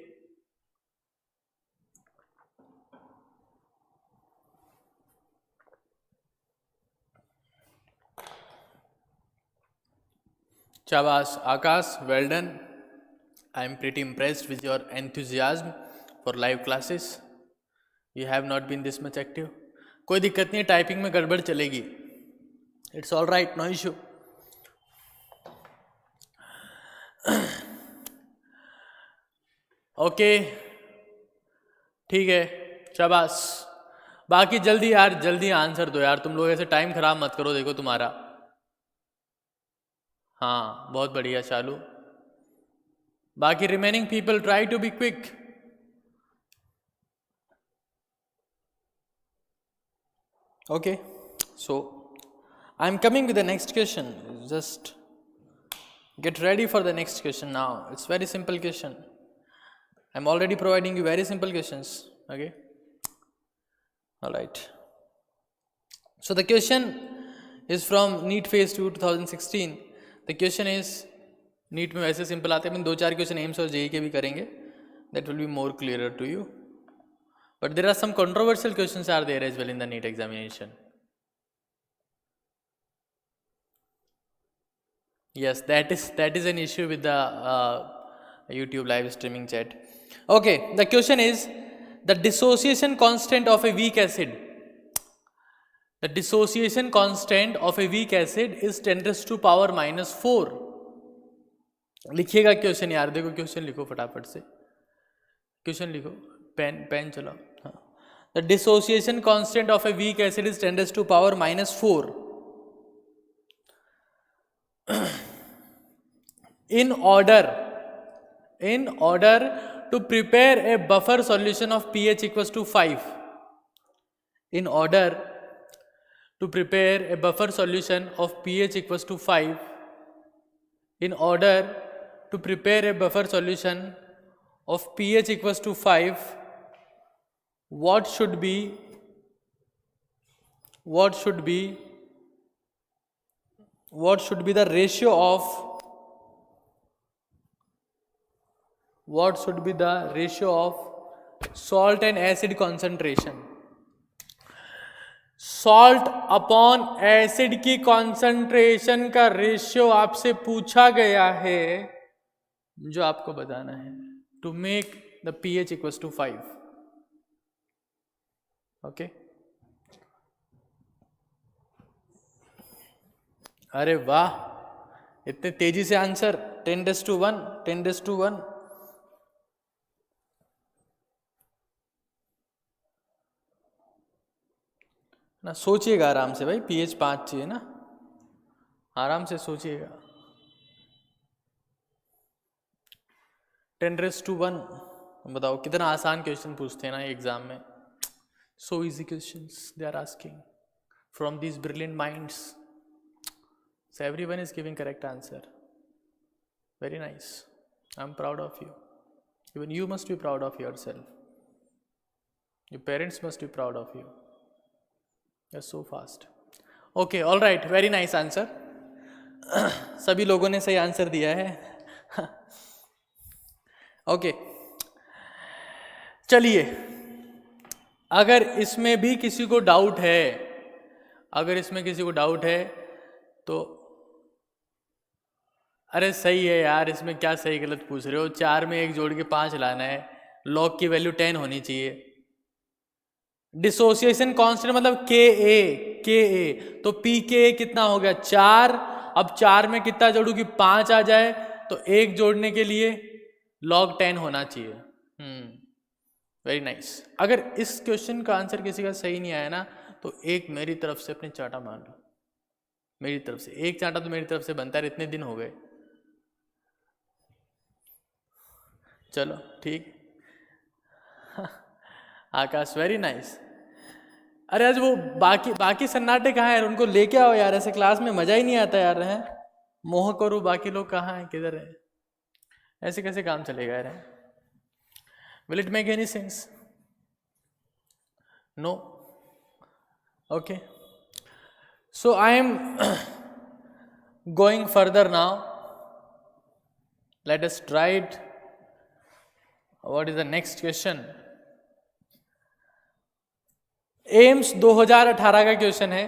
शाबाश Aakash, well done. I am pretty impressed with your enthusiasm for live classes. You have not been this much active. कोई दिक्कत नहीं है, typing में गड़बड़ चलेगी, it's all right, no issue. Okay ठीक है, शाबाश। बाकी जल्दी यार, जल्दी आंसर दो यार, तुम लोग ऐसे टाइम खराब मत करो, देखो तुम्हारा। हाँ बहुत बढ़िया शालू। बाकी remaining people try to be quick. Okay, so I'm coming with the next question. Just get ready for the next question now. It's very simple question. I'm already providing you very simple questions. Okay, all right. So the question is from NEET Phase 2 2016. The question is, NEET में वैसे simple आते हैं, 2-4 question AIIMS और JEE के भी करेंगे, that will be more clearer to you. But there are some controversial questions are there as well in the NEET examination. Yes, that is an issue with the YouTube live streaming chat. Okay, the question is, the dissociation constant of a weak acid, the dissociation constant of a weak acid is 10⁻⁻⁴। लिखिएगा question यार, देखो question लिखो फटाफट से, question लिखो, pen चलाओ। हाँ, the dissociation constant of a weak acid is 10⁻⁻⁴। in order to prepare a buffer solution of pH equals to 5, in order to prepare a buffer solution of pH equals to 5, in order to prepare a buffer solution of pH equals to 5, what should be the ratio of salt and acid concentration? Salt upon acid की concentration का ratio आपसे पूछा गया है, जो आपको बताना है to make the pH equals to 5। Okay, अरे वाह, इतने तेजी से आंसर। 10⁻1 ना, सोचिएगा आराम से भाई, pH 5 चाहिए ना, आराम से सोचिएगा। 10⁻1 बताओ, कितना आसान क्वेश्चन पूछते हैं ना एग्जाम में। So easy questions they are asking from these brilliant minds. So everyone is giving correct answer. Very nice. I'm proud of you. Even you must be proud of yourself. Your parents must be proud of you. You're so fast. Okay, all right. Very nice answer. सभी लोगों ने सही answer दिया है। Okay, चलिए, अगर इसमें भी किसी को डाउट है, तो अरे सही है यार, इसमें क्या सही गलत पूछ रहे हो। 4 में 1 जोड़ के 5 लाना है, लॉग की वैल्यू 10 होनी चाहिए। डिसोसिएशन कांस्टेंट मतलब Ka, तो Pk कितना हो गया 4। अब 4 में कितना जोड़ू कि 5 आ जाए, तो 1 जोड़ने के लिए log 10 होना चाहिए। Very nice. अगर इस क्वेश्चन का आंसर किसी का सही नहीं आया ना, तो एक मेरी तरफ से अपने चाटा मान लो, मेरी तरफ से एक चाटा तो मेरी तरफ से बनता है, इतने दिन हो गए। चलो ठीक। आकाश वेरी नाइस। अरे आज वो बाकी सन्नाटे कहाँ हैं, उनको लेके आओ यार, ऐसे क्लास में मजा ही नहीं आता यार। है मोह करो, बाकी लोग कहाँ हैं, किधर है? ऐसे कैसे काम चलेगा यार? Will it make any sense? No. Okay, so I am going further now. Let us try it. What is the next question? AIIMS 2018 का क्वेश्चन है।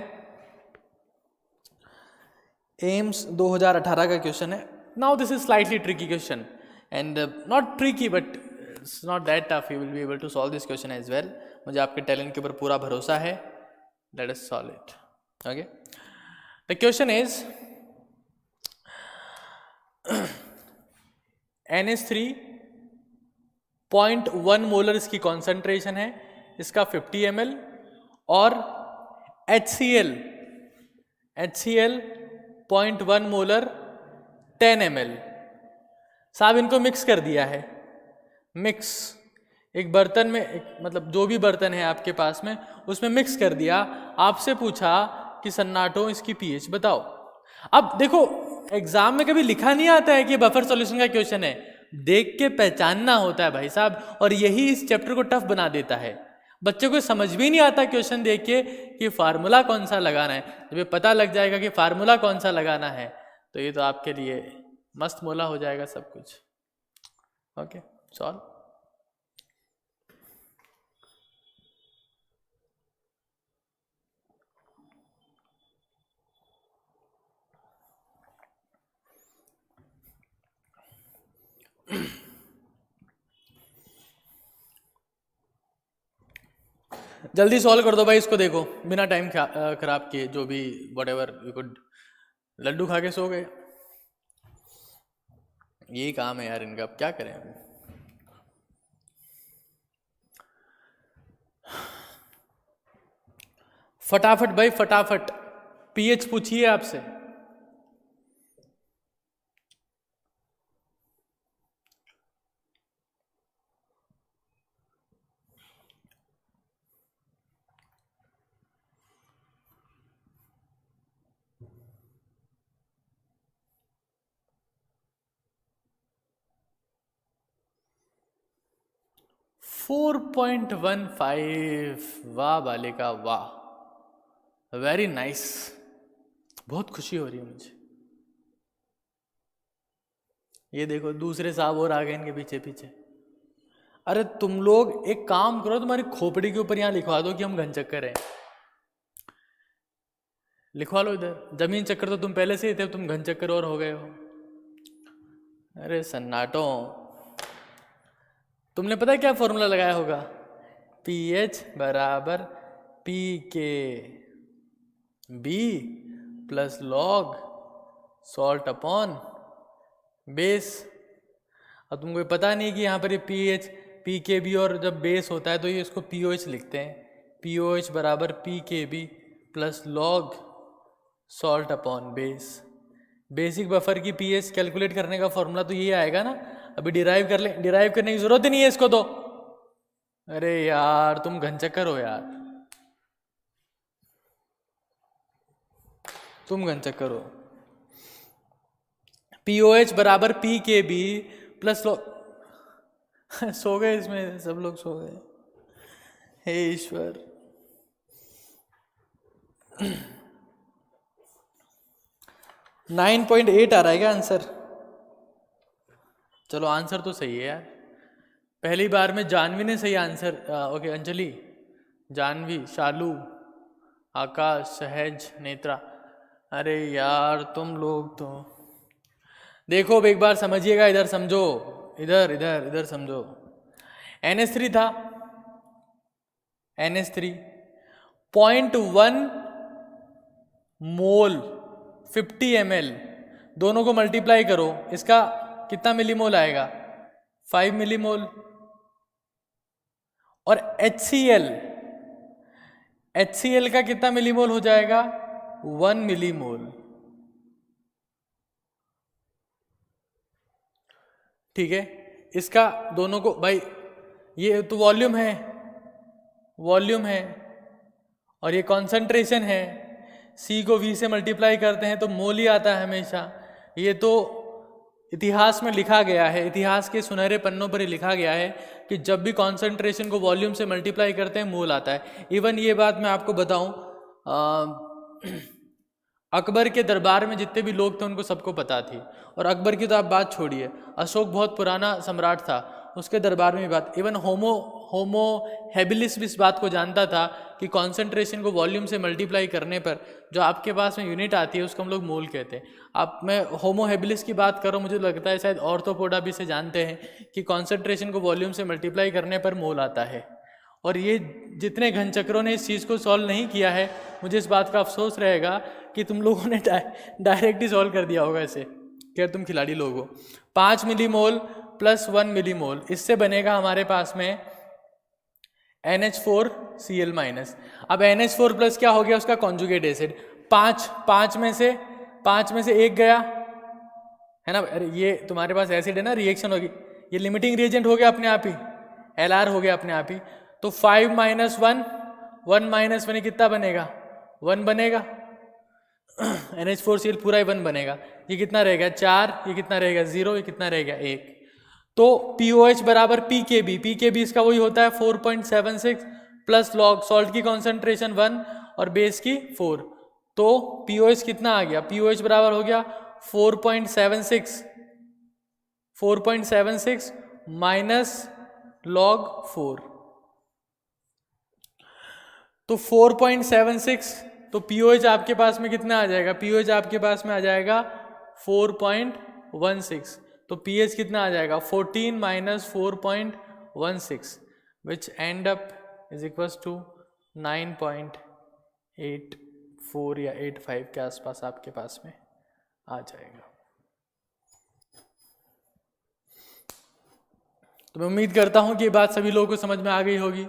एम्स 2018 का क्वेश्चन है। Now this is slightly tricky question and not tricky but it's not that tough. You will be able to solve this question as well. मुझे आपके talent के ऊपर पूरा भरोसा है। Let us solve it. Okay. The question is NH3 0.1 molar इसकी concentration है, इसका 50 ml, और HCl 0.1 मोलर 10 ml। साहब इनको मिक्स कर दिया है। मिक्स एक बर्तन में, मतलब जो भी बर्तन है आपके पास में, उसमें मिक्स कर दिया। आपसे पूछा कि सन्नाटो इसकी पीएच बताओ। अब देखो, एग्जाम में कभी लिखा नहीं आता है कि बफर सॉल्यूशन का क्वेश्चन है, देख के पहचानना होता है भाई साहब, और यही इस चैप्टर को टफ बना देता है। बच्चे को समझ भी नहीं आता क्वेश्चन देख के कि फार्मूला कौन सा लगाना है। जब ये पता लग जाएगा कि फार्मूला कौन सा लगाना है, तो ये तो आपके लिए मस्त मोला हो जाएगा सब कुछ। Okay, solve. जल्दी सॉल्व कर दो भाई इसको, देखो बिना टाइम खराब किए, जो भी व्हाटएवर यू कुड। लड्डू खा के सो गए, यही काम है यार इनका, अब क्या करें। फटाफट भाई फटाफट, पीएच पूछिए आपसे। फोर 4.15, वाह बालिका वाह, वेरी नाइस, बहुत खुशी हो रही है मुझे। ये देखो दूसरे साहब और आ गए इनके पीछे पीछे। अरे तुम लोग एक काम करो, तुम्हारी खोपड़ी के ऊपर यहाँ लिखवा दो कि हम घन चक्कर हैं, लिखवा लो इधर। जमीन चक्कर तो तुम पहले से ही थे, तुम घन चक्कर और हो गए हो। अरे सन्नाटो, तुमने पता है क्या फॉर्मूला लगाया होगा? पी एच बराबर P K B plus log salt upon base. अब तुमको पता नहीं कि यहाँ पर ये P H P K B और जब बेस होता है तो ये इसको पी ओ एच लिखते हैं। पी ओ एच बराबर P K B plus log salt upon base. Basic buffer की पी एच कैलकुलेट करने का फॉर्मूला तो ये आएगा ना। अभी डिराइव कर ले, डिराइव करने की जरूरत ही नहीं है इसको तो। अरे यार तुम घनचक्कर हो यार, तुम घनचक्कर हो। पी ओ एच बराबर P K B plus log सो गए इसमें, सब लोग सो गए, हे ईश्वर। नाइन 9.8 आ रहा है क्या आंसर? चलो आंसर तो सही है यार, पहली बार में जानवी ने सही आंसर। ओके अंजलि, जानवी, शालू, आकाश, सहज, नेत्रा। अरे यार तुम लोग तो देखो, अब एक बार समझिएगा, इधर समझो, इधर इधर इधर समझो। NH3 था, NH3 0.1 मोल 50 ml, दोनों को मल्टीप्लाई करो, इसका कितना मिलीमोल आएगा? 5 मिलीमोल। और HCl का कितना मिलीमोल हो जाएगा? 1 मिलीमोल। ठीक है, इसका दोनों को भाई, ये तो वॉल्यूम है, वॉल्यूम है, और ये कॉन्सेंट्रेशन है। C को V से मल्टीप्लाई करते हैं तो मोल ही आता है हमेशा। ये तो इतिहास में लिखा गया है, इतिहास के सुनहरे पन्नों पर ही लिखा गया है कि जब भी कॉन्सेंट्रेशन को वॉल्यूम से मल्टीप्लाई करते हैं मोल आता है। इवन ये बात मैं आपको बताऊं, अकबर के दरबार में जितने भी लोग थे उनको सबको पता थी। और अकबर की तो आप बात छोड़िए, अशोक बहुत पुराना सम्राट था, उसके दरबार में भी बात। इवन होमो हैबिलिस भी इस बात को जानता था कि कॉन्सेंट्रेशन को वॉल्यूम से मल्टीप्लाई करने पर जो आपके पास में यूनिट आती है उसको हम लोग मोल कहते हैं। आप, मैं होमो हैबिलिस की बात करो, मुझे लगता है शायद ऑर्थोपोडा भी से जानते हैं कि कॉन्सेंट्रेशन को वॉल्यूम से मल्टीप्लाई करने पर मोल आता है। और ये जितने घन चक्रों ने इस चीज़ को सॉल्व नहीं किया है, मुझे इस बात का अफसोस रहेगा कि तुम लोगों ने डायरेक्ट ही सॉल्व कर दिया होगा इसे, क्या तुम खिलाड़ी लोग हो। 5 मिलीमोल प्लस 1 मिलीमोल, इससे बनेगा हमारे पास में NH4Cl माइनस। अब NH4 प्लस क्या हो गया? उसका कॉन्जुगेट एसिड। 5 में से एक गया है ना। अरे ये तुम्हारे पास एसिड है ना, रिएक्शन होगी, ये लिमिटिंग रिएजेंट हो गया अपने आप ही, LR हो गया अपने आप ही। तो 5 माइनस 1, 1 माइनस 1 कितना बनेगा? 1 बनेगा। NH4Cl पूरा ही 1 बनेगा। ये कितना रहेगा? 4, ये कितना रहेगा? 0, ये कितना रहेगा? 1। तो POH बराबर PKB, PKB इसका वही होता है 4.76 प्लस लॉग सॉल्ट की कॉन्सेंट्रेशन 1 और बेस की 4। तो POH कितना आ गया? POH बराबर हो गया 4.76 माइनस लॉग 4। तो 4.76, तो POH आपके पास में कितना आ जाएगा? POH आपके पास में आ जाएगा 4.16। तो pH कितना आ जाएगा? 14 minus 4.16 which end up is equal to 9.84 या 85 के आसपास आपके पास में आ जाएगा। तो मैं उम्मीद करता हूं कि ये बात सभी लोगों को समझ में आ गई होगी।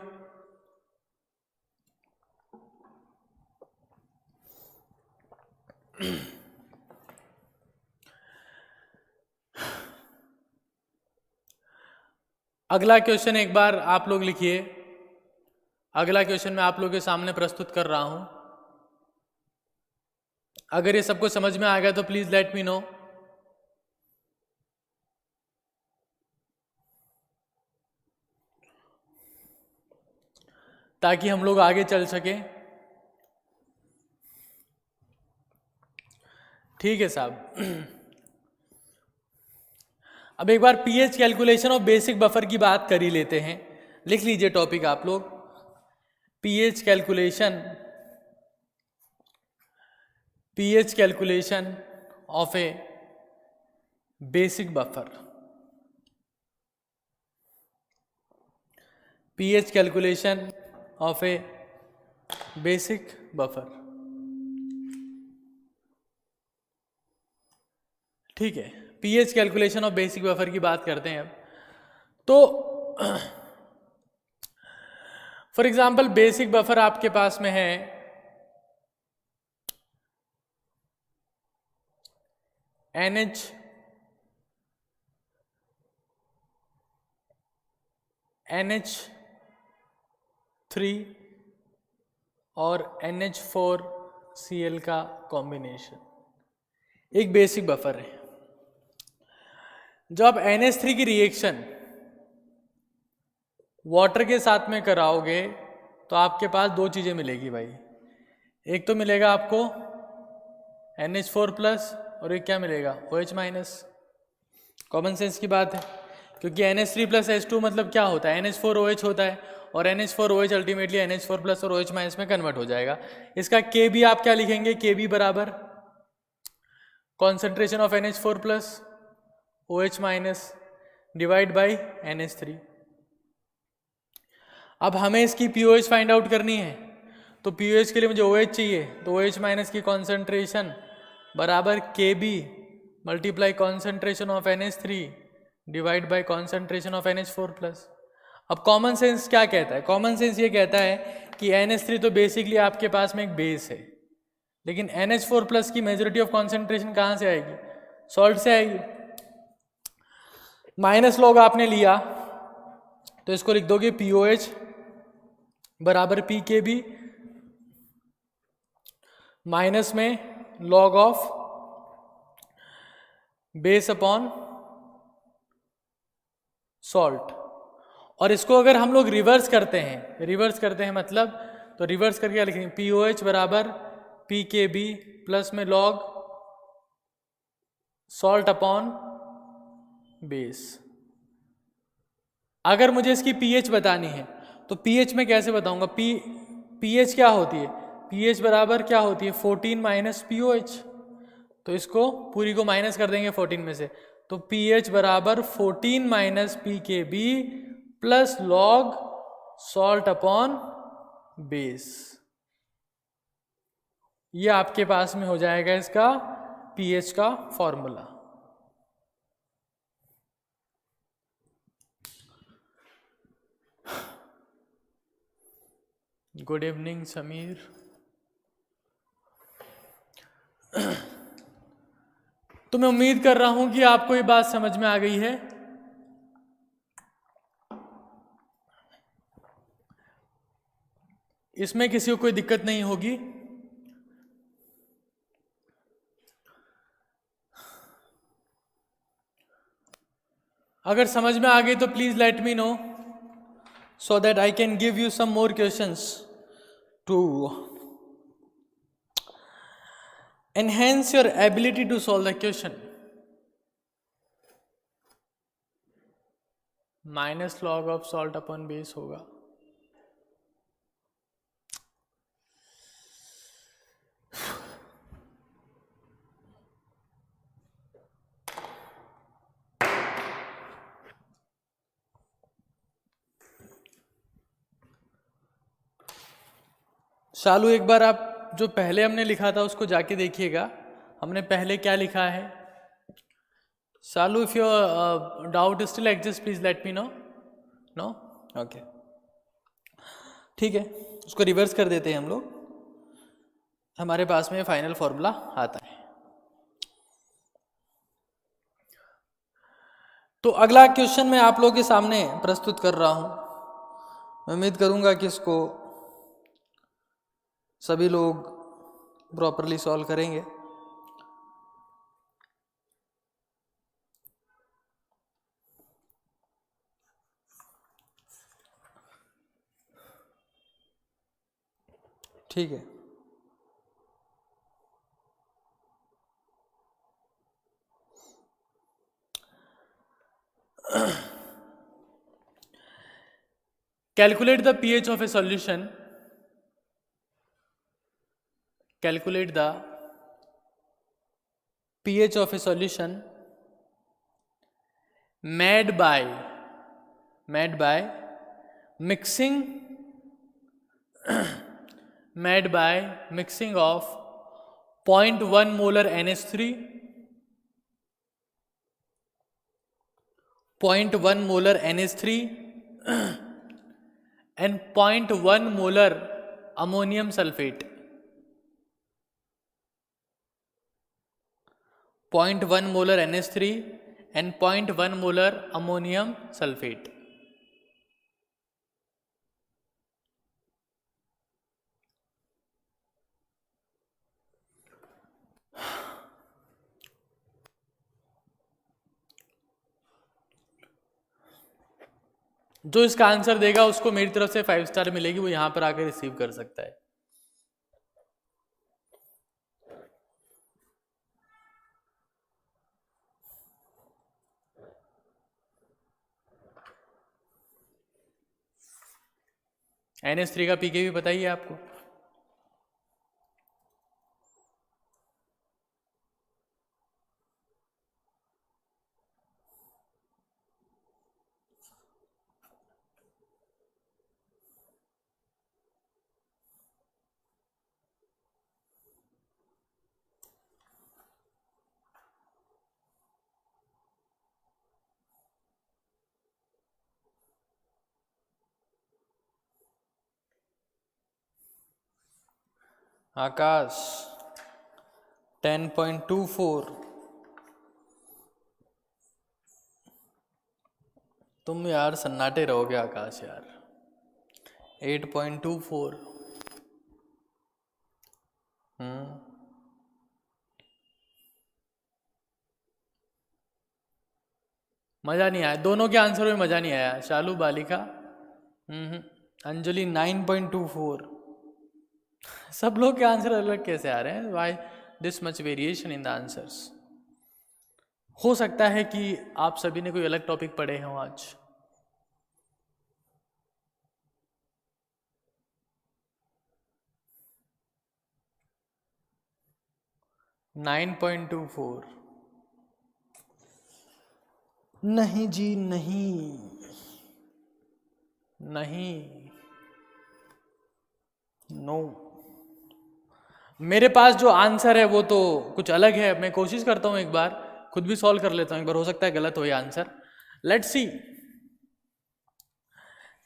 अगला क्वेश्चन एक बार आप लोग लिखिए। अगला क्वेश्चन मैं आप लोगों के सामने प्रस्तुत कर रहा हूं। अगर ये सबको समझ में आ गया तो प्लीज लेट मी नो। ताकि हम लोग आगे चल सके। ठीक है साहब। अब एक बार pH calculation of basic buffer की बात कर ही लेते हैं। लिख लीजिए टॉपिक आप लोग, pH calculation of A basic buffer. PH calculation of A basic buffer. ठीक है, pH calculation of basic buffer की बात करते हैं अब। तो फॉर एग्जाम्पल बेसिक बफर आपके पास में है NH3 और NH4Cl का कॉम्बिनेशन एक बेसिक बफर है। जब आप NH3 की रिएक्शन वाटर के साथ में कराओगे तो आपके पास दो चीजें मिलेगी भाई। एक तो मिलेगा आपको NH4+ और एक क्या मिलेगा, OH-। कॉमन सेंस की बात है, क्योंकि NH3+H2 मतलब क्या होता है, NH4OH होता है और NH4OH अल्टीमेटली NH4+ और OH- में कन्वर्ट हो जाएगा। इसका Kb आप क्या लिखेंगे, Kb बराबर concentration of NH4+ OH- divide by NH3। अब हमें इसकी POH फाइंड आउट करनी है, तो POH के लिए मुझे OH चाहिए, तो OH- की कॉन्सेंट्रेशन बराबर Kb multiply concentration of NH3 divide by concentration of NH4+। अब कॉमन सेंस क्या कहता है, कॉमन सेंस ये कहता है कि NH3 तो बेसिकली आपके पास में एक बेस है, लेकिन NH4+ की मेजॉरिटी ऑफ कॉन्सेंट्रेशन कहां से आएगी, सॉल्ट से आएगी। माइनस लॉग आपने लिया तो इसको लिख दोगे POH बराबर PKb माइनस में log of base upon salt. और इसको अगर हम लोग रिवर्स करते हैं मतलब, तो रिवर्स करके क्या लिखेंगे, POH बराबर PKb प्लस में लॉग सॉल्ट अपॉन बेस। अगर मुझे इसकी pH बतानी है तो pH में कैसे बताऊंगा, pH क्या होती है, pH बराबर क्या होती है 14 माइनस POH। तो इसको पूरी को माइनस कर देंगे 14 में से, तो pH बराबर 14 minus PKb plus log salt upon base. ये आपके पास में हो जाएगा इसका pH का फॉर्मूला। Good evening Sameer. तो मैं उम्मीद कर रहा हूं कि आपको ये बात समझ में आ गई है। इसमें किसी को कोई दिक्कत नहीं होगी। अगर समझ में आ गई तो please let me no so that I can give you some more questions to enhance your ability to solve the question. Minus log of salt upon base होगा। शालू एक बार आप जो पहले हमने लिखा था उसको जाके देखिएगा, हमने पहले क्या लिखा है। Shalu, if your doubt still exist please let me know. No, okay, ठीक है, उसको रिवर्स कर देते हैं हम लोग, हमारे पास में फाइनल फॉर्मूला आता है। तो अगला क्वेश्चन मैं आप लोगों के सामने प्रस्तुत कर रहा हूं, मैं उम्मीद करूंगा कि इसको सभी लोग प्रॉपरली सॉल्व करेंगे। ठीक है, calculate the pH of a solution. Calculate the pH of a solution made by mixing of 0.1 molar NH3, 0.1 molar NH3 and 0.1 molar ammonium sulfate. 0.1 molar NH3 and 0.1 molar ammonium sulfate. जो इसका answer देगा उसको मेरी तरफ से 5 star मिलेगी, वो यहां पर आकर रिसीव कर सकता है। NH3 का पीके भी बताइए आपको। आकाश 10.24, तुम यार सन्नाटे रहोगे आकाश यार। 8.24, मजा नहीं आया, दोनों के आंसर में मजा नहीं आया। शालू, बालिका, अंजलि 9.24, सब लोग के आंसर अलग कैसे आ रहे हैं? Why this much variation in the answers? हो सकता है कि आप सभी ने कोई अलग टॉपिक पढ़े हों आज। .24 नहीं जी, नहीं, नो, मेरे पास जो आंसर है वो तो कुछ अलग है। मैं कोशिश करता हूं, एक बार खुद भी सॉल्व कर लेता हूं, एक बार हो सकता है गलत हो ये आंसर। Let's see.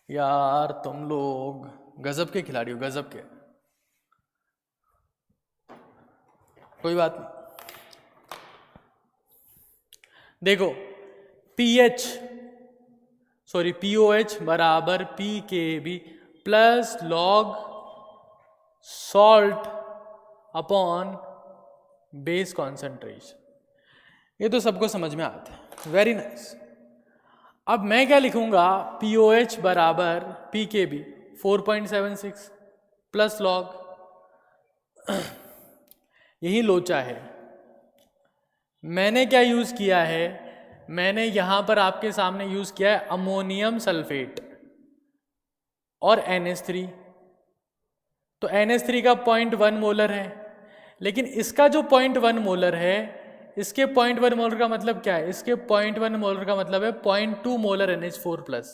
यार तुम लोग गजब के खिलाड़ी हो, गजब के। कोई बात नहीं, देखो POH बराबर PKB plus log salt upon base concentration, ये तो सबको समझ में आता है। Very nice. अब मैं क्या लिखूंगा? POH बराबर PKB 4.76 प्लस लॉग, यही लोचा है। मैंने क्या यूज किया है? मैंने यहां पर आपके सामने यूज किया है अमोनियम सल्फेट और NH3। तो NH3 का 0.1 मोलर है, लेकिन इसका जो 0.1 मोलर है, इसके 0.1 मोलर का मतलब क्या है? इसके 0.1 मोलर का मतलब है 0.2 मोलर NH4 प्लस,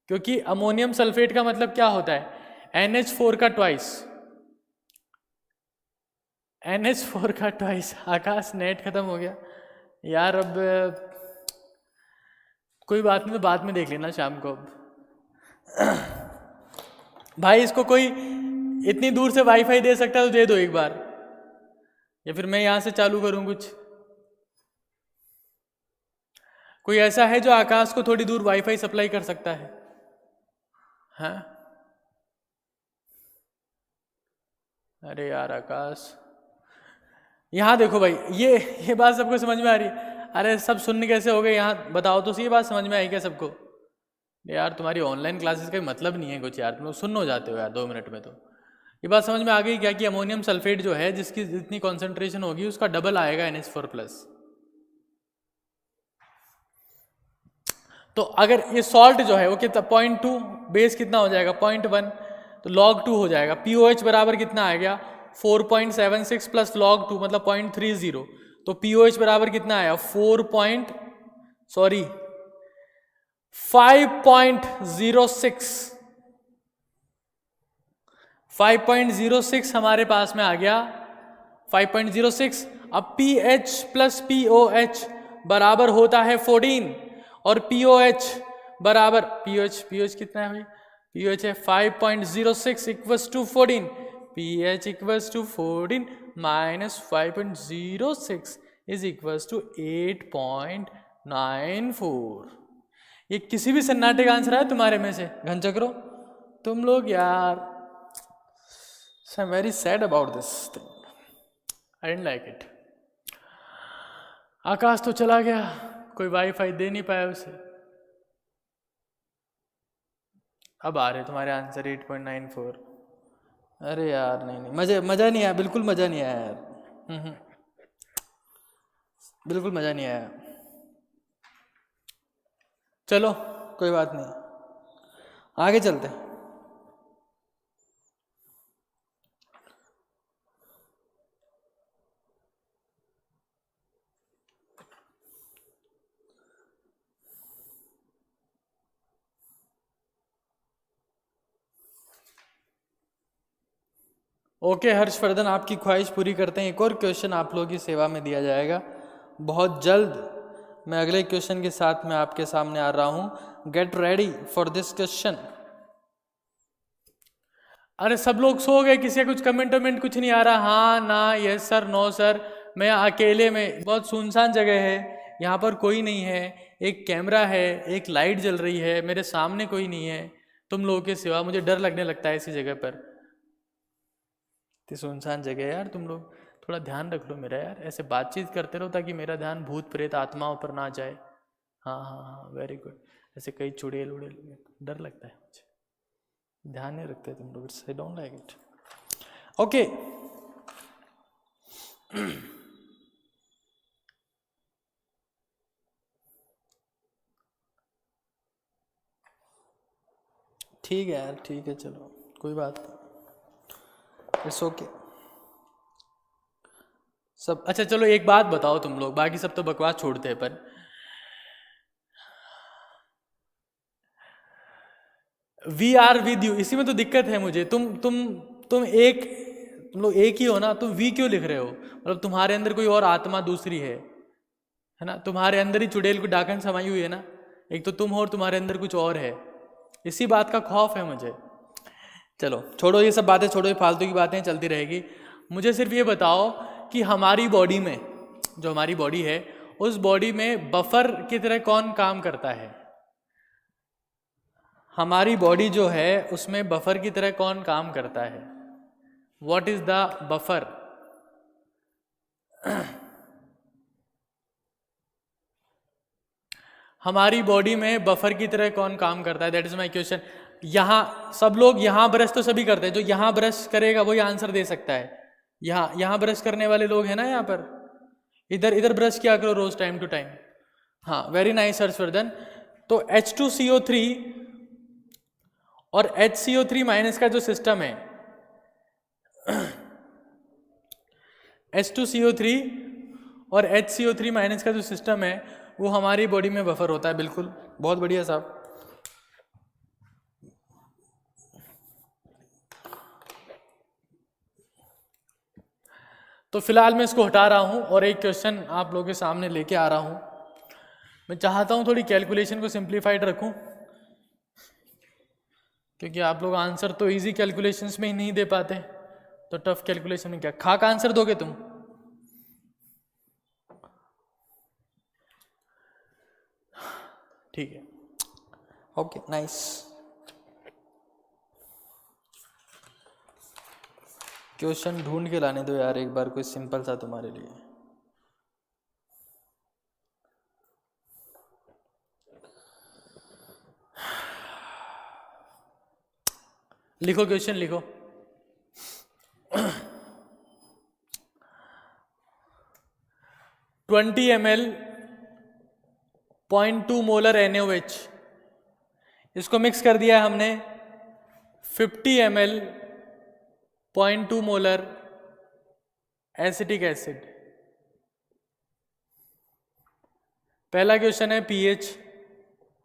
क्योंकि अमोनियम सल्फेट का मतलब क्या होता है? NH4 का ट्वाइस, NH4 का ट्वाइस। आकाश नेट खत्म हो गया यार, अब कोई बात नहीं, तो बाद में देख लेना शाम को। भाई इसको कोई इतनी दूर से वाईफाई दे सकता है तो दे दो एक बार, या फिर मैं यहां से चालू करूं कुछ। कोई ऐसा है जो आकाश को थोड़ी दूर वाईफाई सप्लाई कर सकता है? हाँ अरे यार आकाश, यहां देखो भाई, ये बात सबको समझ में आ रही है? अरे सब सुनने कैसे हो गए यहाँ, बताओ तो सही, ये बात समझ में आई क्या सबको? यार तुम्हारी ऑनलाइन क्लासेस का मतलब नहीं है कुछ यार, तुम लोग सुन हो जाते हो यार 2 मिनट में। तो ये बात समझ में आ गई क्या कि अमोनियम सल्फेट जो है, जिसकी जितनी कॉन्सेंट्रेशन होगी उसका डबल आएगा NH4+। तो अगर ये सॉल्ट जो है वो कितना 0.2, बेस कितना हो जाएगा 0.1, तो log 2 हो जाएगा। POH बराबर कितना आ गया 4.76 प्लस log 2 मतलब 0.30, तो POH बराबर कितना आया 5.06 हमारे पास में आ गया 5.06। अब PH प्लस POH बराबर होता है 14, और POH बराबर POH कितना है भाई? POH है 5.06 equals to 14, PH equals to 14 minus 5.06 is equals to 8.94। ये किसी भी सन्नाटे का आंसर है तुम्हारे में से? घनचक्रो तुम लोग यार, I am very sad about this thing, I didn't like it. Akash तो चला गया, कोई वाईफाई दे नहीं पाया उसे। अब आ रहे तुम्हारे आंसर 8.94। अरे यार नहीं, मजा नहीं आया, बिल्कुल मजा नहीं आया यार, बिल्कुल मजा नहीं आया। चलो कोई बात नहीं, आगे चलते। ओके हर्षवर्धन, आपकी ख्वाहिश पूरी करते हैं। एक और क्वेश्चन आप लोगों की सेवा में दिया जाएगा बहुत जल्द। मैं अगले क्वेश्चन के साथ में आपके सामने आ रहा हूं। Get ready for this question. अरे सब लोग सो गए, किसी का कुछ कमेंट कुछ नहीं आ रहा? हाँ ना, यस सर, नो सर। मैं अकेले में, बहुत सुनसान जगह है, यहाँ पर कोई नहीं है, एक कैमरा है, एक लाइट जल रही है, मेरे सामने कोई नहीं है, तुम लोगों के सिवा। मुझे डर लगने लगता है ऐसी जगह पर, सुनसान जगह है यार। तुम लोग थोड़ा ध्यान रख लो मेरा यार, ऐसे बातचीत करते रहो ताकि मेरा ध्यान भूत प्रेत आत्माओं पर ना जाए। हाँ हाँ हाँ, वेरी गुड। ऐसे कई चुड़ैल उड़ेल, डर लगता है मुझे, ध्यान नहीं रखते तुम लोग, I don't like it. Okay ठीक है यार, ठीक है, चलो कोई बात नहीं, इट्स ओके सब। अच्छा चलो एक बात बताओ तुम लोग, बाकी सब तो बकवास छोड़ते हैं, पर वी आर विद यू, इसी में तो दिक्कत है मुझे। तुम लोग एक ही हो ना, तुम वी क्यों लिख रहे हो? मतलब तुम्हारे अंदर कोई और आत्मा दूसरी है ना? तुम्हारे अंदर ही चुड़ैल को डाकन समाई हुई है ना? एक तो तुम हो और तुम्हारे अंदर कुछ और है, इसी बात का खौफ है मुझे। चलो छोड़ो ये सब बातें, छोड़ो ये फालतू की बातें चलती रहेगी। मुझे सिर्फ ये बताओ कि हमारी बॉडी में, जो हमारी बॉडी है, उस बॉडी में बफर की तरह कौन काम करता है? हमारी बॉडी जो है उसमें बफर की तरह कौन काम करता है? What is the buffer? हमारी बॉडी में बफर की तरह कौन काम करता है? That is my question. यहाँ सब लोग, यहाँ ब्रश तो सभी करते हैं, जो यहाँ ब्रश करेगा वही आंसर दे सकता है। यहाँ ब्रश करने वाले लोग हैं ना यहाँ पर? इधर ब्रश किया करो रोज टाइम टू टाइम। हाँ वेरी नाइस हर्षवर्धन। तो H2CO3 और HCO3 माइनस का जो सिस्टम है, H2CO3 और HCO3 माइनस का जो सिस्टम है वो हमारी बॉडी में बफर होता है। बिल्कुल, बहुत बढ़िया साहब। तो फिलहाल मैं इसको हटा रहा हूँ और एक क्वेश्चन आप लोगों के सामने लेके आ रहा हूँ। मैं चाहता हूँ थोड़ी कैलकुलेशन को सिंप्लीफाइड रखूँ, क्योंकि आप लोग आंसर तो इजी कैलकुलेशंस में ही नहीं दे पाते, तो टफ कैलकुलेशन में क्या खाक आंसर दोगे तुम? ठीक है, ओके नाइस। क्वेश्चन ढूंढ के लाने दो यार एक बार, कोई सिंपल सा तुम्हारे लिए। लिखो क्वेश्चन लिखो। 20 ml 0.2 मोलर NaOH, इसको मिक्स कर दिया हमने 50 ml 0.2 मोलर एसिटिक एसिड। पहला क्वेश्चन है पीएच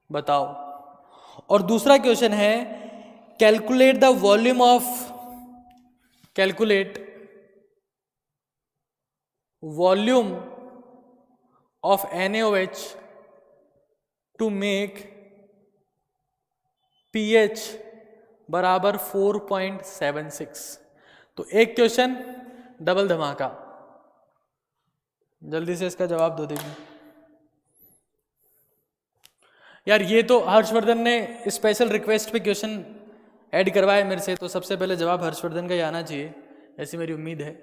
बताओ, और दूसरा क्वेश्चन है calculate the volume of, calculate volume of NaOH to make pH बराबर 4.76। तो एक क्वेश्चन डबल धमाका, जल्दी से इसका जवाब दो देखिए यार। ये तो हर्षवर्धन ने स्पेशल रिक्वेस्ट पे क्वेश्चन ऐड करवाया मेरे से, तो सबसे पहले जवाब हर्षवर्धन का ही आना चाहिए, ऐसी मेरी उम्मीद है।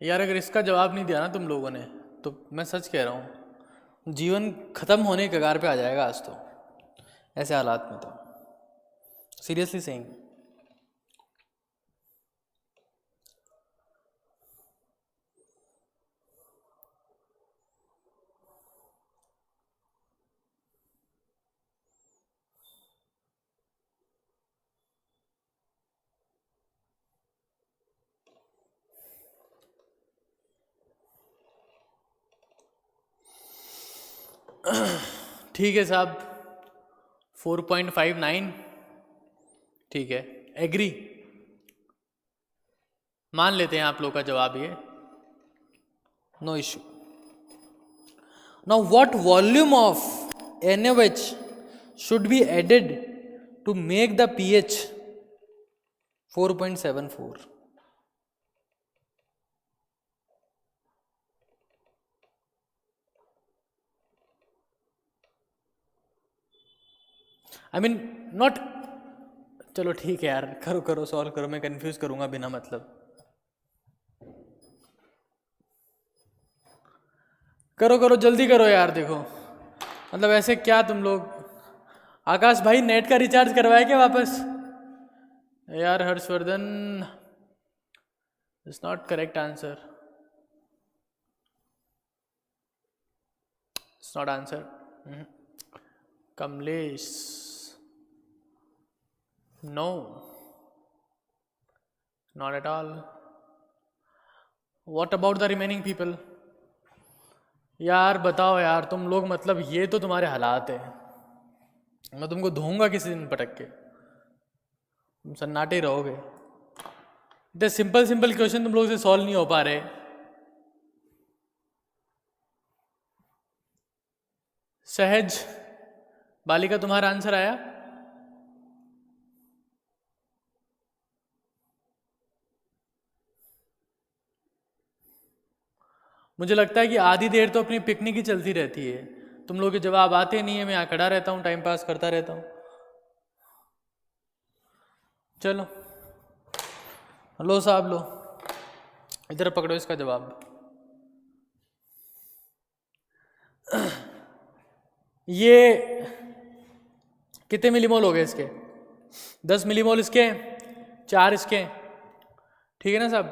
यार अगर इसका जवाब नहीं दिया ना तुम लोगों ने, तो मैं सच कह रहा हूँ जीवन खत्म होने के कगार पे आ जाएगा आज तो, ऐसे हालात में तो सीरियसली सेइंग। ठीक है साहब, 4.59 ठीक है, एग्री मान लेते हैं आप लोग का जवाब ये, no issue. Now what volume of NaOH should be added to make the pH 4.74? I mean not, चलो ठीक है यार, करो करो सॉल्व करो, मैं कंफ्यूज करूंगा बिना मतलब। करो करो जल्दी करो यार, देखो मतलब ऐसे क्या तुम लोग। आकाश भाई नेट का रिचार्ज करवाए क्या वापस? यार Harshvardhan, it's not correct answer, it's not answer. Kamlesh, no not at all. What about the remaining people? यार बताओ यार तुम लोग, मतलब ये तो तुम्हारे हालात है, मैं तुमको धोऊंगा किसी दिन पटक के, तुम सन्नाटे ही रहोगे। इतने सिंपल सिंपल क्वेश्चन तुम लोग से सॉल्व नहीं हो पा रहे। सहज बालिका, तुम्हारा आंसर आया? मुझे लगता है कि आधी देर तो अपनी पिकनिक ही चलती रहती है, तुम लोग के जवाब आते नहीं है, मैं यहाँ खड़ा रहता हूँ, टाइम पास करता रहता हूँ। चलो लो साहब लो, इधर पकड़ो इसका जवाब। ये कितने मिलीमोल हो गए इसके? 10 मिलीमोल इसके, 4 इसके, ठीक है ना साहब?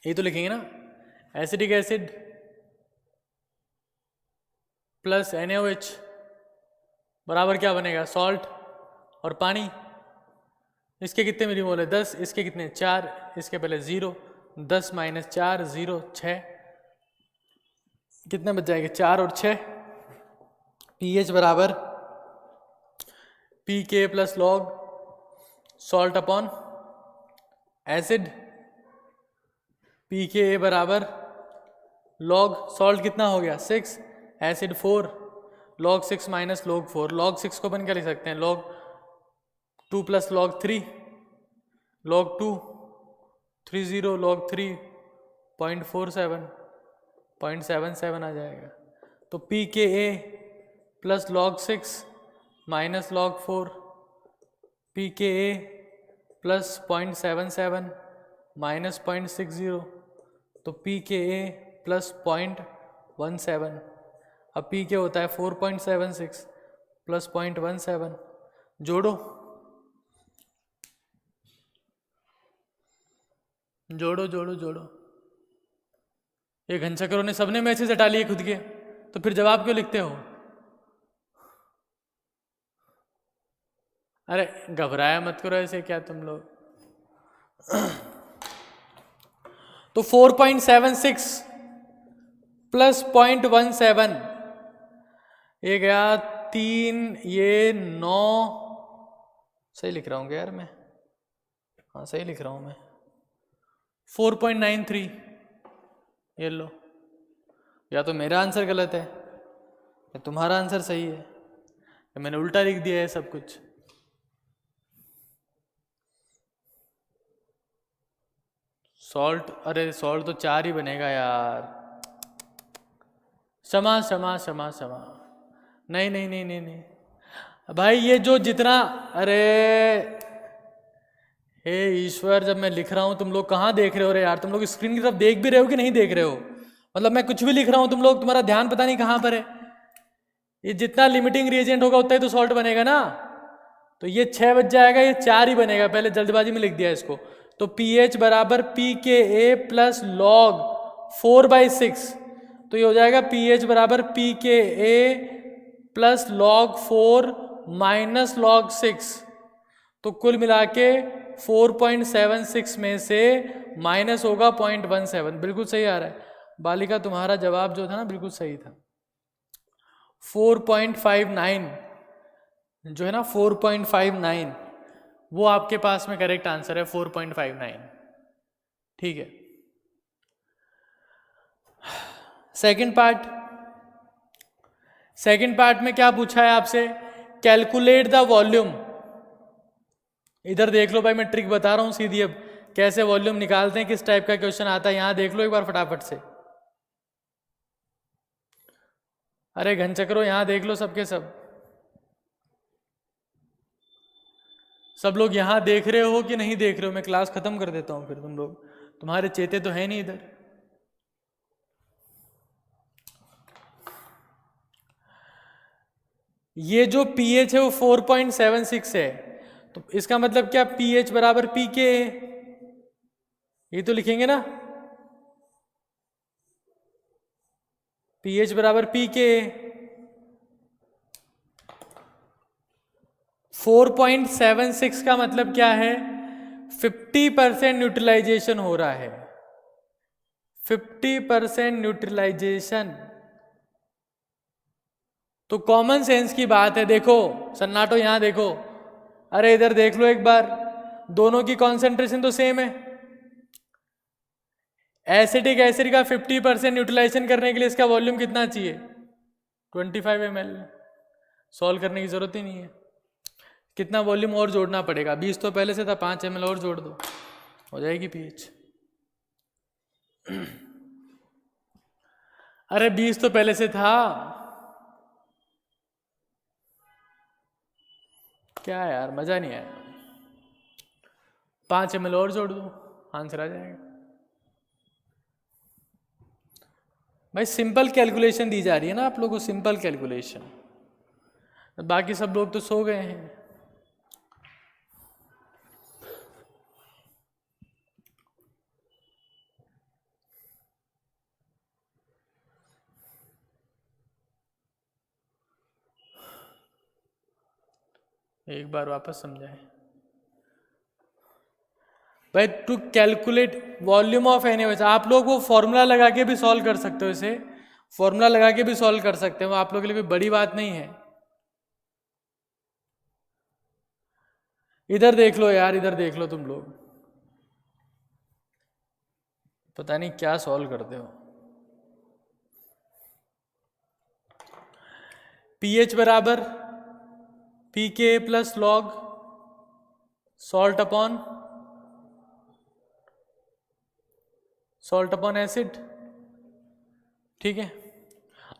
यही तो लिखेंगे ना, एसिटिक एसिड प्लस NaOH बराबर क्या बनेगा? सॉल्ट और पानी। इसके कितने मिलीमोल है? 10, इसके कितने? 4, इसके पहले 0, 10 माइनस 4 0, 6, कितने बच जाएंगे? 4 और 6। pH बराबर pK plus log salt upon acid, pKa बराबर लॉग सॉल्ट कितना हो गया? 6, acid 4, log 6 minus log 4, log 6 को अपन क्या लिख सकते हैं? Log 2 plus log 3, log 2 30, log 3 0.47 आ जाएगा। तो pKa plus log 6 minus log 4, pKa plus 0.77 minus 0.60, तो pKa प्लस 0.17। अब pK होता है 4.76 प्लस 0.17, जोड़ो जोड़ो जोड़ो जोड़ो। ये घनचक्रों ने सबने मैसेज हटा लिए खुद के, तो फिर जवाब क्यों लिखते हो? अरे घबराया मत करो ऐसे, क्या तुम लोग। तो 4.76 प्लस 0.17, ये गया 3, ये 9, सही लिख रहा हूँ क्या यार मैं? हाँ सही लिख रहा हूँ मैं। 4.93, ये लो। या तो मेरा आंसर गलत है या तुम्हारा आंसर सही है, या मैंने उल्टा लिख दिया है सब कुछ। सॉल्ट, अरे सॉल्ट तो 4 ही बनेगा यार। क्षमा क्षमा क्षमा क्षमा, नहीं नहीं नहीं नहीं नहीं भाई, ये जो जितना, अरे हे ईश्वर, जब मैं लिख रहा हूँ तुम लोग कहाँ देख रहे हो रे यार? तुम लोग स्क्रीन की तरफ देख भी रहे हो कि नहीं देख रहे हो? मतलब मैं कुछ भी लिख रहा हूँ, तुम लोग, तुम्हारा ध्यान पता नहीं कहाँ पर है। ये जितना लिमिटिंग रिएजेंट होगा उतना ही तो सॉल्ट बनेगा ना। तो ये 6 बच जाएगा, ये 4 ही बनेगा, पहले जल्दबाजी में लिख दिया इसको। तो pH बराबर pKa प्लस लॉग 4/6, तो ये हो जाएगा pH बराबर pKa plus log 4 minus log 6। तो कुल मिला के 4.76 में से माइनस होगा 0.17। बिल्कुल सही आ रहा है बालिका, तुम्हारा जवाब जो था ना बिल्कुल सही था। 4.59 जो है ना, 4.59 वो आपके पास में करेक्ट आंसर है, 4.59। ठीक है, सेकंड पार्ट में क्या पूछा है आपसे? Calculate the volume. इधर देख लो भाई, मैं ट्रिक बता रहा हूं सीधी, अब कैसे वॉल्यूम निकालते हैं, किस टाइप का क्वेश्चन आता है, यहां देख लो एक बार फटाफट से। अरे घनचक्रों यहां देख लो, सबके सब लोग यहां देख रहे हो कि नहीं देख रहे हो? मैं क्लास खत्म कर देता हूं फिर, तुम लोग, तुम्हारे चेते तो है नहीं इधर। ये जो pH है वो 4.76 है, तो इसका मतलब क्या? pH बराबर pK, ये तो लिखेंगे ना, pH बराबर pK। 4.76 का मतलब क्या है? 50% न्यूट्रलाइजेशन हो रहा है, 50% न्यूट्रलाइजेशन। तो कॉमन सेंस की बात है, देखो सन्नाटो, यहां देखो, अरे इधर देख लो एक बार, दोनों की कॉन्सेंट्रेशन तो सेम है। एसिटिक एसिड का 50% न्यूट्रलाइजेशन करने के लिए इसका वॉल्यूम कितना चाहिए? 25 ml। सॉल्व करने की जरूरत ही नहीं है। कितना वॉल्यूम और जोड़ना पड़ेगा? 20 तो पहले से था, 5 ml और जोड़ दो, हो जाएगी pH। अरे 20 तो पहले से था, क्या यार मजा नहीं आया। 5 ml और जोड़ दो, आंसर आ जाएगा। भाई सिंपल कैलकुलेशन दी जा रही है ना आप लोगों को, सिंपल कैलकुलेशन। बाकी सब लोग तो सो गए हैं। एक बार वापस समझाएं भाई। To calculate volume of NaOH, आप लोग वो फॉर्मूला लगा के भी सॉल्व कर सकते हो, इसे फॉर्मूला लगा के भी सॉल्व कर सकते हो, आप लोगों के लिए कोई बड़ी बात नहीं है। इधर देख लो यार, इधर देख लो, तुम लोग पता नहीं क्या सॉल्व करते हो। pH बराबर pK plus log salt upon acid, ठीक है।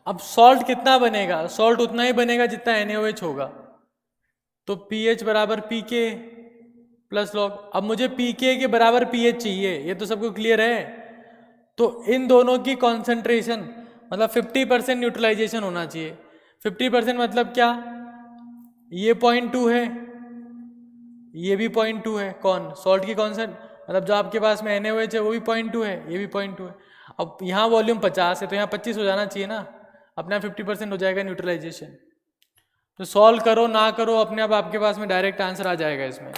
अब सॉल्ट कितना बनेगा? सॉल्ट उतना ही बनेगा जितना NaOH होगा, तो pH बराबर pK प्लस लॉग। अब मुझे pK के बराबर pH चाहिए, ये तो सबको क्लियर है। तो इन दोनों की कॉन्सेंट्रेशन मतलब 50% न्यूट्रलाइजेशन होना चाहिए। 50% मतलब क्या? ये 0.2 है, ये भी 0.2 है। कौन? सॉल्ट की कॉन्सेंट, मतलब जो आपके पास में NaOH है वो भी 0.2 है, ये भी 0.2 है। अब यहाँ वॉल्यूम 50 है तो यहाँ 25 हो जाना चाहिए ना, अपने आप 50% हो जाएगा न्यूट्रलाइजेशन। तो सॉल्व करो ना करो, अपने आप आपके पास में डायरेक्ट आंसर आ जाएगा इसमें।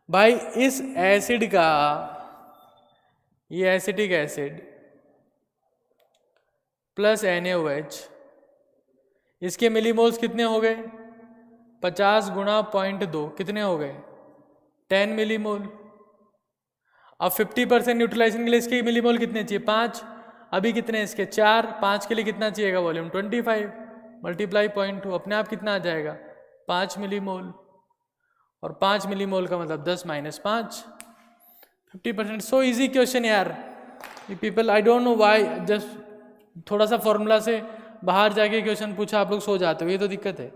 भाई इस एसिड का, ये एसिटिक एसिड प्लस NaOH, इसके मिलीमोल्स कितने हो गए? 50 गुणा 0.2 कितने हो गए? 10 मिलीमोल। अब 50% न्यूट्रलाइजेशन के लिए इसके मिलीमोल कितने चाहिए? 5। अभी कितने इसके? 4। 5 के लिए कितना चाहिएगा वॉल्यूम? 25 मल्टीप्लाई 0.2, अपने आप कितना आ जाएगा? 5 मिलीमोल। और 5 मिलीमोल का मतलब 10 माइनस 5, 50%। सो इजी क्वेश्चन यार। People I don't know why, just थोड़ा सा फॉर्मूला से बाहर जाके क्वेश्चन पूछा आप लोग सो जाते हो, ये तो दिक्कत है।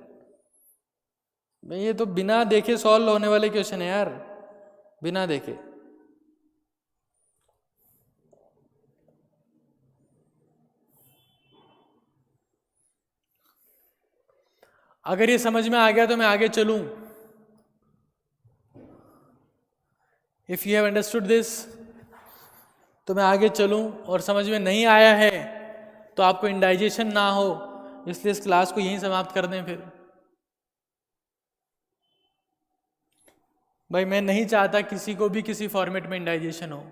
ये तो बिना देखे सॉल्व होने वाले क्वेश्चन है यार, बिना देखे। अगर ये समझ में आ गया तो मैं आगे चलूं। If you have understood this तो मैं आगे चलूं, और समझ में नहीं आया है तो आपको इंडाइजेशन ना हो, इसलिए इस क्लास को यहीं समाप्त कर दें फिर। भाई मैं नहीं चाहता किसी को भी किसी फॉर्मेट में इंडाइजेशन हो।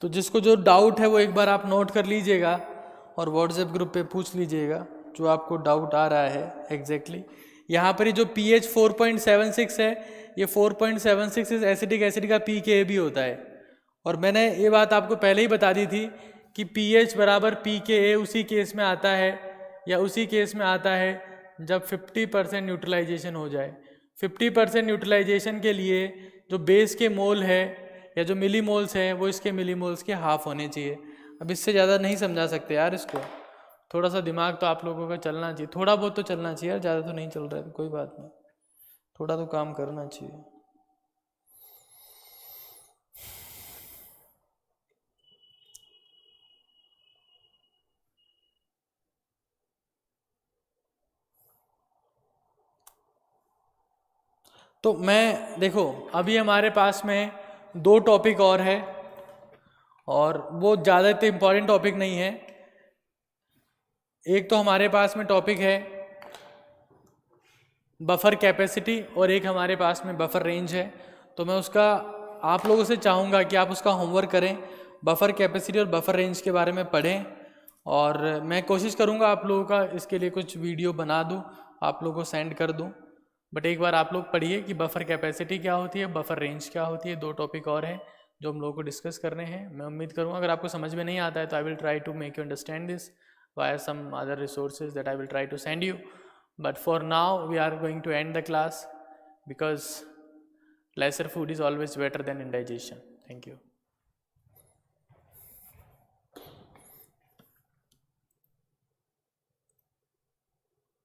तो जिसको जो डाउट है वो एक बार आप नोट कर लीजिएगा और व्हाट्सएप ग्रुप पे पूछ लीजिएगा जो आपको डाउट आ रहा है एग्जैक्टली। यहाँ पर ये जो pH 4.76 है, ये 4.76 इस एसिडिक एसिड का pKa भी होता है। और मैंने ये बात आपको पहले ही बता दी थी कि pH बराबर pKa उसी केस में आता है, या उसी केस में आता है जब 50% न्यूट्रलाइजेशन हो जाए। 50% न्यूट्रलाइजेशन के लिए जो बेस के मोल है या जो मिलीमोल्स हैं वो इसके मिलीमोल्स के हाफ होने चाहिए। अब इससे ज़्यादा नहीं समझा सकते यार इसको, थोड़ा सा दिमाग तो आप लोगों का चलना चाहिए, थोड़ा बहुत तो चलना चाहिए यार, ज़्यादा तो नहीं चल रहा है तो कोई बात नहीं, थोड़ा तो काम करना चाहिए। तो मैं देखो अभी हमारे पास में 2 टॉपिक और है, और वो ज़्यादा इतने इम्पॉर्टेंट टॉपिक नहीं है। एक तो हमारे पास में टॉपिक है बफर कैपेसिटी, और एक हमारे पास में बफर रेंज है। तो मैं उसका आप लोगों से चाहूँगा कि आप उसका होमवर्क करें, बफर कैपेसिटी और बफर रेंज के बारे में पढ़ें, और मैं कोशिश करूँगा आप लोगों का इसके लिए कुछ वीडियो बना दूँ, आप लोगों को सेंड कर दूँ। बट एक बार आप लोग पढ़िए कि बफर कैपेसिटी क्या होती है, बफर रेंज क्या होती है। 2 टॉपिक और हैं जो हम लोगों को डिस्कस करने हैं। मैं उम्मीद करूँगा अगर आपको समझ में नहीं आता है तो I will try to make you understand this via some other resources that I will try to send you. But for now we are going to end the class because lesser food is always better than indigestion. Thank you.